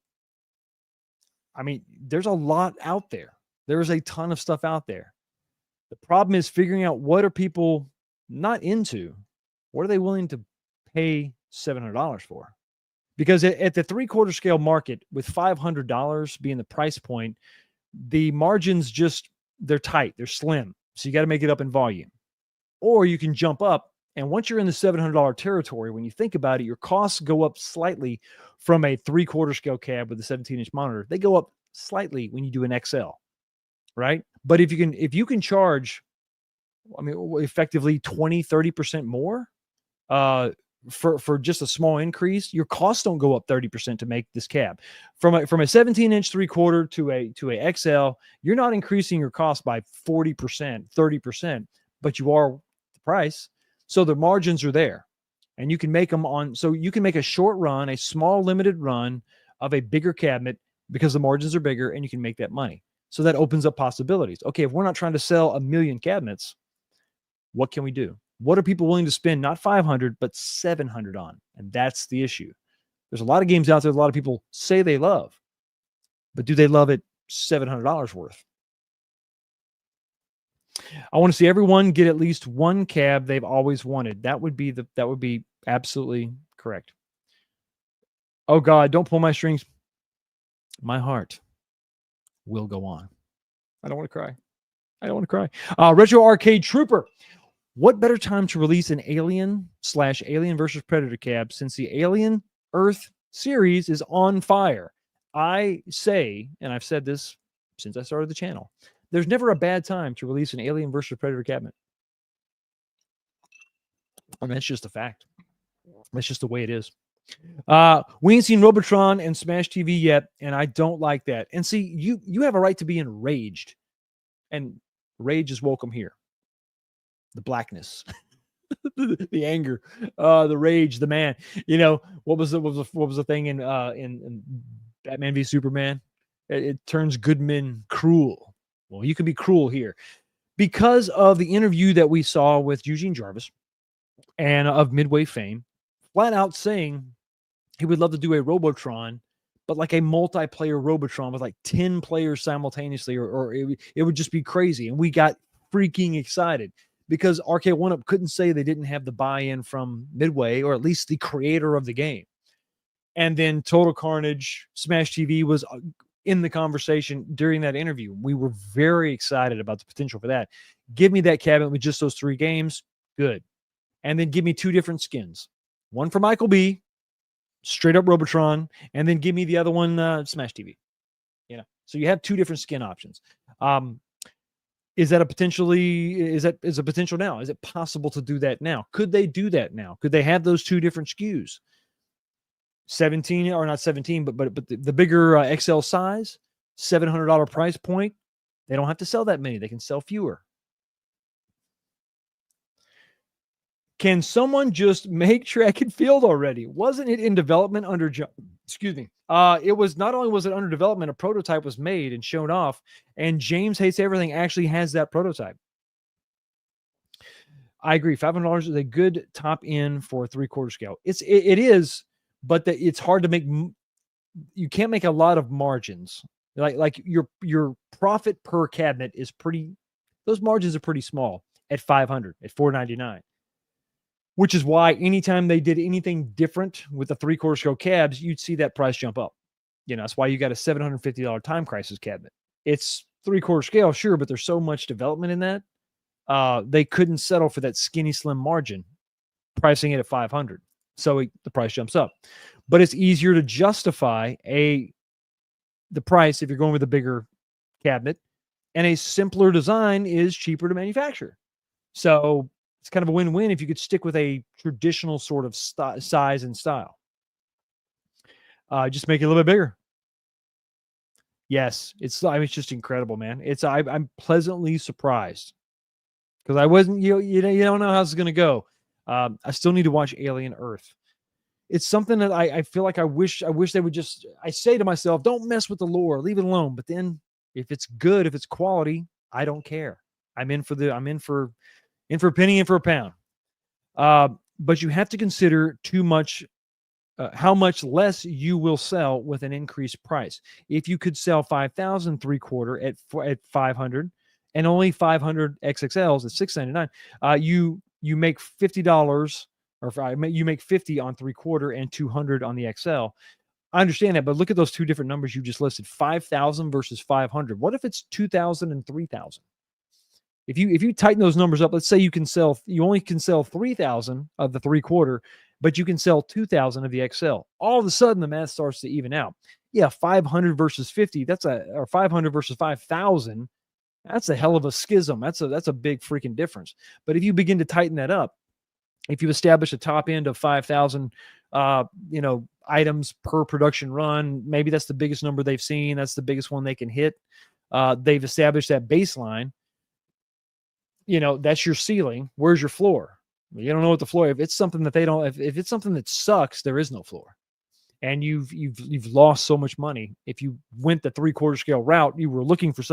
A: a lot out there. There's a ton of stuff out there. The problem is figuring out what are people not into? What are they willing to pay $700 for? Because at the 3/4 scale market, with $500 being the price point, the margins they're tight, they're slim. So you got to make it up in volume. Or you can jump up, and once you're in the $700 territory, when you think about it, your costs go up slightly from a 3/4 scale cab with a 17-inch monitor. They go up slightly when you do an XL, right? But if you can charge, effectively 20-30% more for just a small increase, your costs don't go up 30% to make this cab. From a 17-inch 3/4 to a XL, you're not increasing your cost by 40%, 30%, but you are the price. So the margins are there, and you can make them so you can make a short run, a small limited run of a bigger cabinet because the margins are bigger, and you can make that money. So that opens up possibilities. Okay, if we're not trying to sell 1 million cabinets, what can we do? What are people willing to spend not 500 but 700 on? And that's the issue. There's a lot of games out there that a lot of people say they love, but do they love it $700 worth? I want to see everyone get at least one cab they've always wanted. That would be absolutely correct. Oh God, don't pull my strings. My heart will go on. I don't want to cry. Retro Arcade Trooper. What better time to release an Alien/Alien versus Predator cab since the Alien Earth series is on fire? I say, and I've said this since I started the channel, there's never a bad time to release an Alien versus Predator cabinet. That's just a fact. That's just the way it is. We ain't seen Robotron and Smash TV yet, and I don't like that. And see, you have a right to be enraged, and rage is welcome here. The blackness. the anger, the rage, the man. You know, what was the thing in Batman v Superman? It turns good men cruel. Well, you can be cruel here because of the interview that we saw with Eugene Jarvis and of Midway fame, flat out saying he would love to do a Robotron, but like a multiplayer Robotron with like 10 players simultaneously, or it would just be crazy. And we got freaking excited because Arcade 1-Up couldn't say they didn't have the buy-in from Midway, or at least the creator of the game. And then Total Carnage, Smash TV was in the conversation during that interview. We were very excited about the potential for that. Give me that cabinet with just those 3 games. Good. And then give me 2 different skins. One for Michael B, straight up Robotron, and then give me the other one, Smash TV. You know, so you have 2 different skin options. Is that a potential now? Is it possible to do that now? Could they do that now? Could they have those 2 different SKUs? 17, or not 17, but the bigger XL size, $700 price point. They don't have to sell that many. They can sell fewer. Can someone just make track and field already? Wasn't it in development under excuse me. It was, not only was it under development, a prototype was made and shown off, and James Hates Everything actually has that prototype. I agree. $500 is a good top end for a 3/4 scale. It is, but it's hard to make. You can't make a lot of margins. Like your profit per cabinet is pretty. Those margins are pretty small at $500, at $499. Which is why anytime they did anything different with the 3/4 scale cabs, you'd see that price jump up. You know, that's why you got a $750 Time Crisis cabinet. It's 3/4 scale, sure, but there's so much development in that. They couldn't settle for that skinny, slim margin, pricing it at $500. So the price jumps up. But it's easier to justify the price if you're going with a bigger cabinet, and a simpler design is cheaper to manufacture. So it's kind of a win-win if you could stick with a traditional sort of size and style. Just make it a little bit bigger. Yes, it's just incredible, man. I'm pleasantly surprised because I wasn't. You don't know how this is going to go. I still need to watch Alien Earth. It's something that I feel like I wish they would just. I say to myself, don't mess with the lore, leave it alone. But then, if it's good, if it's quality, I don't care. I'm in for a penny, in for a pound. But you have to consider how much less you will sell with an increased price. If you could sell 5,000 3/4 at 500 and only 500 XXLs at $699, you make $50, or you make 50 on 3/4 and 200 on the XL. I understand that, but look at those 2 different numbers you just listed: 5,000 versus 500. What if it's 2,000 and 3,000? If you tighten those numbers up, let's say you only can sell 3,000 of the 3/4, but you can sell 2,000 of the XL. All of a sudden, the math starts to even out. Yeah, 500 versus 50, or 500 versus 5,000. That's a hell of a schism. That's a big freaking difference. But if you begin to tighten that up, if you establish a top end of 5,000, items per production run, maybe that's the biggest number they've seen. That's the biggest one they can hit. They've established that baseline. That's your ceiling. Where's your floor? You don't know what the floor. If it's something that they don't, if it's something that sucks, there is no floor, and you've lost so much money. If you went the 3/4 scale route, you were looking for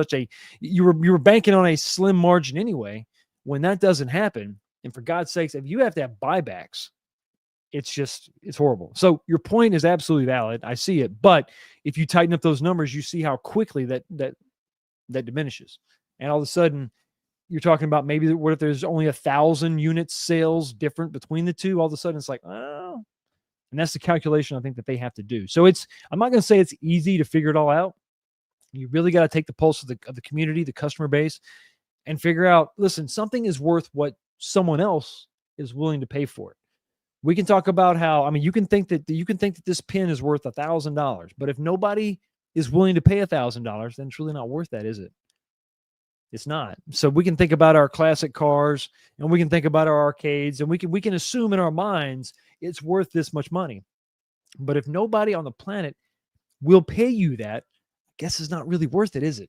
A: you were banking on a slim margin anyway. When that doesn't happen, and for God's sakes, if you have to have buybacks, it's horrible. So your point is absolutely valid. I see it, but if you tighten up those numbers, you see how quickly that diminishes, and all of a sudden, you're talking about maybe what if there's only 1,000 units sales different between the two? All of a sudden, it's like, oh, and that's the calculation I think that they have to do. So I'm not going to say it's easy to figure it all out. You really got to take the pulse of the community, the customer base, and figure out, listen, something is worth what someone else is willing to pay for it. We can talk about how, you can think that this pin is worth $1,000, but if nobody is willing to pay $1,000, then it's really not worth that, is it? It's not. So we can think about our classic cars, and we can think about our arcades, and we can assume in our minds it's worth this much money. But if nobody on the planet will pay you that, I guess it's not really worth it, is it?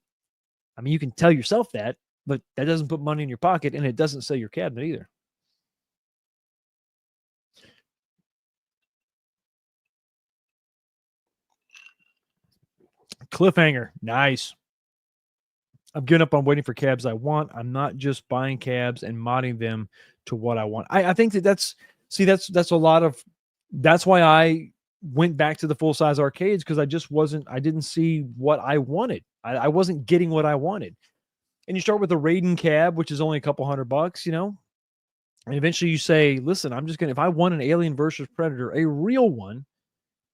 A: You can tell yourself that, but that doesn't put money in your pocket, and it doesn't sell your cabinet either. Cliffhanger. Nice. I've given up on waiting for cabs I want. I'm not just buying cabs and modding them to what I want. I think that's a lot of, that's why I went back to the full size arcades, because I didn't see what I wanted. I wasn't getting what I wanted. And you start with a Raiden cab, which is only a couple $100, and eventually you say, listen, if I want an Alien versus Predator, a real one,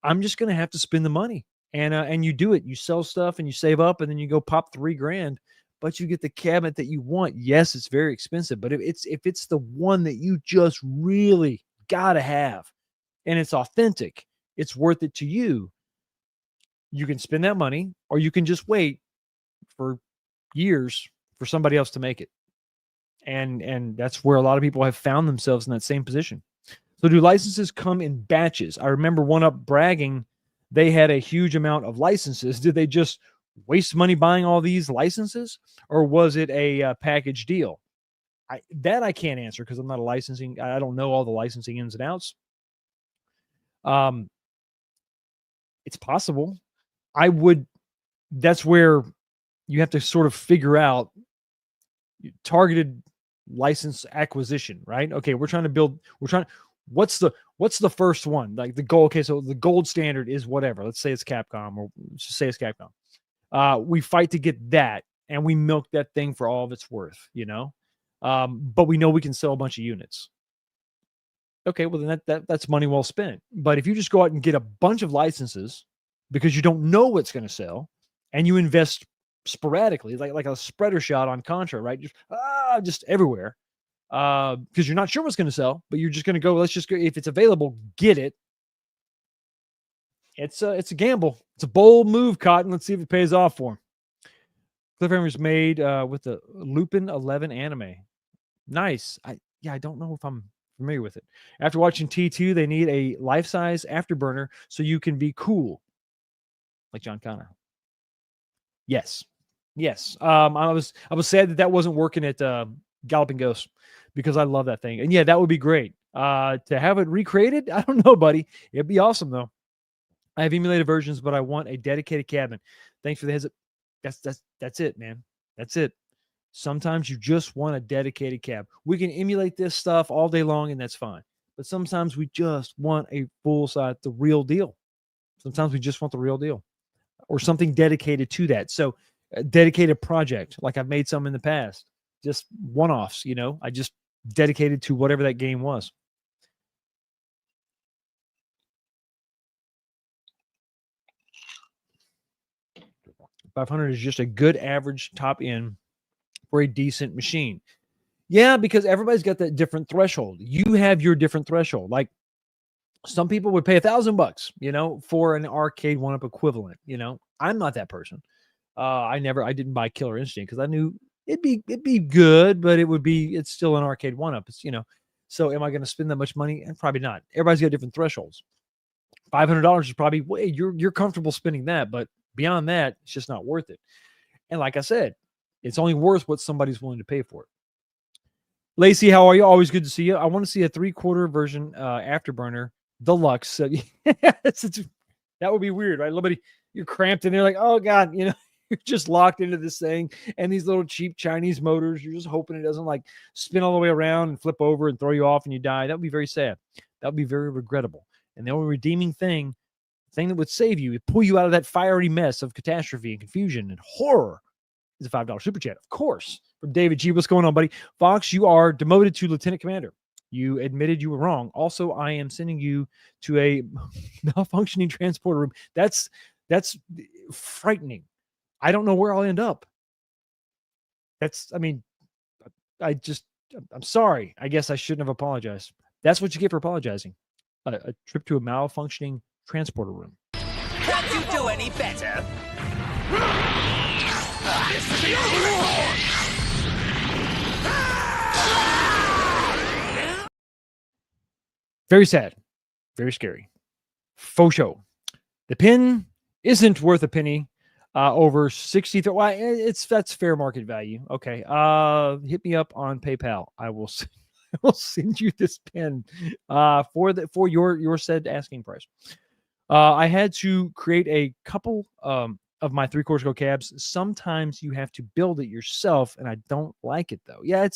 A: I'm just going to have to spend the money. And you do it. You sell stuff and you save up, and then you go pop $3,000, but you get the cabinet that you want. Yes, it's very expensive, but if it's the one that you just really gotta have, and it's authentic, it's worth it to you. You can spend that money, or you can just wait for years for somebody else to make it. And that's where a lot of people have found themselves in that same position. So do licenses come in batches? I remember One Up bragging they had a huge amount of licenses. Did they just waste money buying all these licenses, or was it a package deal? I can't answer, because I'm not a licensing. I don't know all the licensing ins and outs. It's possible. That's where you have to sort of figure out targeted license acquisition, right? Okay, what's the first one? Like the goal. Okay, so the gold standard is whatever. Let's say it's Capcom, or let's just say it's Capcom. We fight to get that, and we milk that thing for all of its worth, but we know we can sell a bunch of units. Okay, well then that's money well spent. But if you just go out and get a bunch of licenses because you don't know what's going to sell, and you invest sporadically, like a spreader shot on Contra, right? Just everywhere, because you're not sure what's going to sell, but you're just going to go. Let's just go. If it's available, get it. It's a gamble. It's a bold move, Cotton. Let's see if it pays off for him. Cliffhanger was made with the Lupin 11 anime. Nice. I don't know if I'm familiar with it. After watching T2, they need a life-size afterburner so you can be cool, like John Connor. Yes. I was sad that wasn't working at Galloping Ghost, because I love that thing. And yeah, that would be great. To have it recreated, I don't know, buddy. It'd be awesome though. I have emulated versions, but I want a dedicated cabinet. Thanks for the heads up. That's it, man. That's it. Sometimes you just want a dedicated cab. We can emulate this stuff all day long, and that's fine. But sometimes we just want a full size, the real deal. Sometimes we just want the real deal, or something dedicated to that. So a dedicated project, like I've made some in the past, just one-offs, I just dedicated to whatever that game was. $500 is just a good average top end for a decent machine. Yeah, because everybody's got that different threshold. You have your different threshold. Like some people would pay $1,000, for an arcade one-up equivalent. I'm not that person. I didn't buy Killer Instinct because I knew it'd be good, but it's still an arcade one-up. It's, so am I going to spend that much money? Probably not. Everybody's got different thresholds. $500 is probably you're comfortable spending that, but beyond that, it's just not worth it. And like I said, it's only worth what somebody's willing to pay for it. Lacey, how are you? Always good to see you. I want to see a 3/4 version afterburner deluxe. That would be weird, right? You're cramped in there, like, oh god, you're just locked into this thing, and these little cheap Chinese motors. You're just hoping it doesn't like spin all the way around and flip over and throw you off and you die. That would be very sad. That would be very regrettable. And the only redeeming thing that would save you, pull you out of that fiery mess of catastrophe and confusion and horror, is a $5 super chat, of course, from David G. What's going on, buddy? Fox, you are demoted to Lieutenant Commander. You admitted you were wrong. Also, I am sending you to a malfunctioning transporter room. That's frightening. I don't know where I'll end up. I'm sorry. I guess I shouldn't have apologized. That's what you get for apologizing. A trip to a malfunctioning transporter room.
N: Can't you do any better? This is the Overlord!
A: Very sad. Very scary. Faux show. The pin isn't worth a penny. Over 60. Well, that's fair market value. Okay. Hit me up on PayPal. I will send you this pin for your said asking price. I had to create a couple of my 3/4 go cabs, sometimes you have to build it yourself, and I don't like it though. Yeah,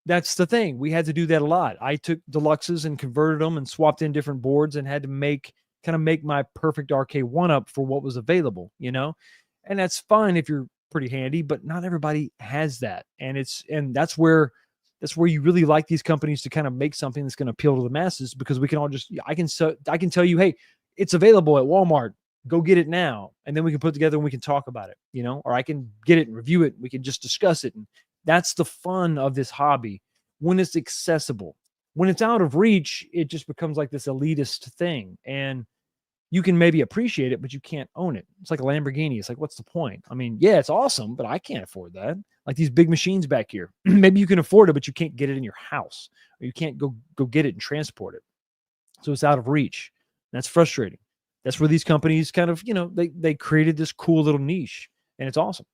A: that's the thing. We had to do that a lot. I took deluxes and converted them and swapped in different boards and had to make my perfect arcade one-up for what was available, you know? And that's fine if you're pretty handy, but not everybody has that. And that's where you really like these companies to kind of make something that's going to appeal to the masses, because we can all just I can tell you, hey, it's available at Walmart. Go get it now. And then we can put it together and we can talk about it, you know, or I can get it and review it. And we can just discuss it. And that's the fun of this hobby when it's accessible. When it's out of reach, it just becomes like this elitist thing. And you can maybe appreciate it, but you can't own it. It's like a Lamborghini. It's like, what's the point? I mean, yeah, it's awesome, but I can't afford that. Like these big machines back here. Maybe you can afford it, but you can't get it in your house, or you can't go get it and transport it. So it's out of reach. That's frustrating. That's where these companies kind of, you know, they created this cool little niche, and it's awesome.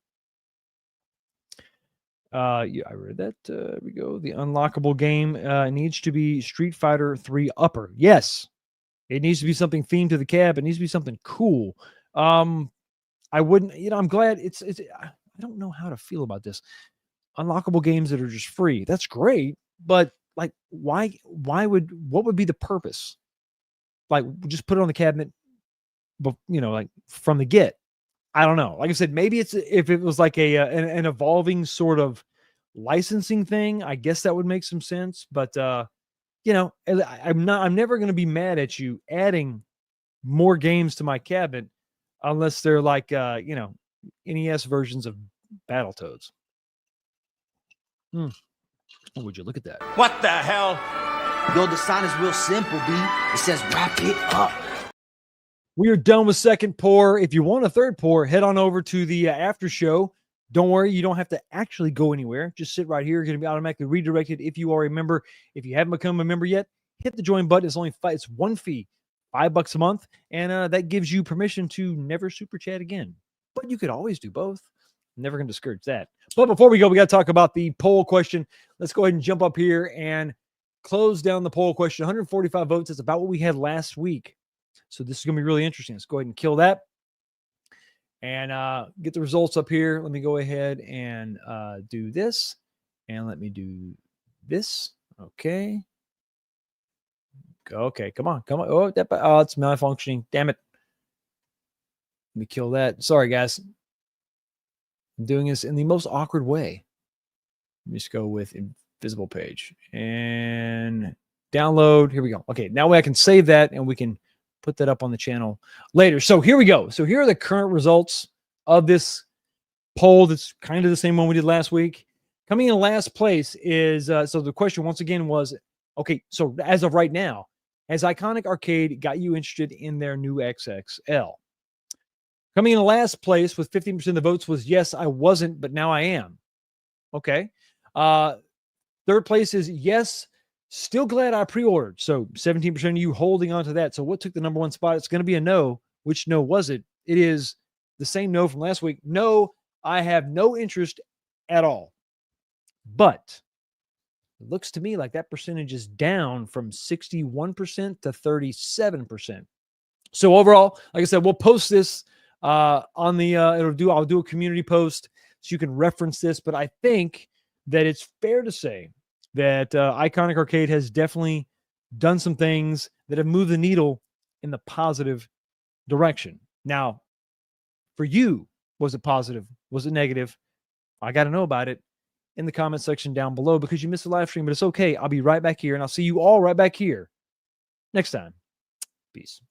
A: Yeah, I read that. Here we go. The unlockable game needs to be Street Fighter 3 Upper. Yes. It needs to be something themed to the cab. It needs to be something cool. I wouldn't, you know, I'm glad I don't know how to feel about this. Unlockable games that are just free. That's great. But like, what would be the purpose? Like, just put it on the cabinet, but you know, like from the get. I don't know. Like I said, maybe if it was like an evolving sort of licensing thing, I guess that would make some sense. But you know, I'm never going to be mad at you adding more games to my cabinet unless they're like, you know, NES versions of Battletoads. Oh, would you look at that?
N: What the hell?
O: Yo, the sign is real simple, B. It says wrap it up.
A: We are done with second pour. If you want a third pour, head on over to the after show. Don't worry, you don't have to actually go anywhere. Just sit right here. You're going to be automatically redirected if you are a member. If you haven't become a member yet, hit the join button. It's one fee, $5 a month, and that gives you permission to never super chat again. But you could always do both. Never going to discourage that. But before we go, we got to talk about the poll question. Let's go ahead and jump up here and close down the poll question. 145 votes. That's about what we had last week. So this is going to be really interesting. Let's go ahead and kill that and get the results up here. Let me go ahead and do this, and let me do this. Okay. Okay, come on. Oh, it's malfunctioning. Damn it. Let me kill that. Sorry, guys. I'm doing this in the most awkward way. Let me just go with invisible page and download. Here we go. Okay, now I can save that, and we can put that up on the channel later. So here we go. So here are the current results of this poll. That's kind of the same one we did last week. Coming in last place is, so the question once again was, okay, so as of right now, has Iconic Arcade got you interested in their new XXL? Coming in last place with 15% of the votes was, yes, I wasn't, but now I am. Okay. Third place is, yes, still glad I pre-ordered. So 17% of you holding on to that. So what took the number one spot? It's going to be a no. Which no was it? It is the same no from last week. No, I have no interest at all. But it looks to me like that percentage is down from 61% to 37%. So overall, like I said, we'll post this on the, I'll do a community post so you can reference this. But I think that it's fair to say that Iconic Arcade has definitely done some things that have moved the needle in the positive direction. Now, for you, was it positive? Was it negative? I got to know about it in the comment section down below, because you missed the live stream, but it's okay. I'll be right back here, and I'll see you all right back here next time. Peace.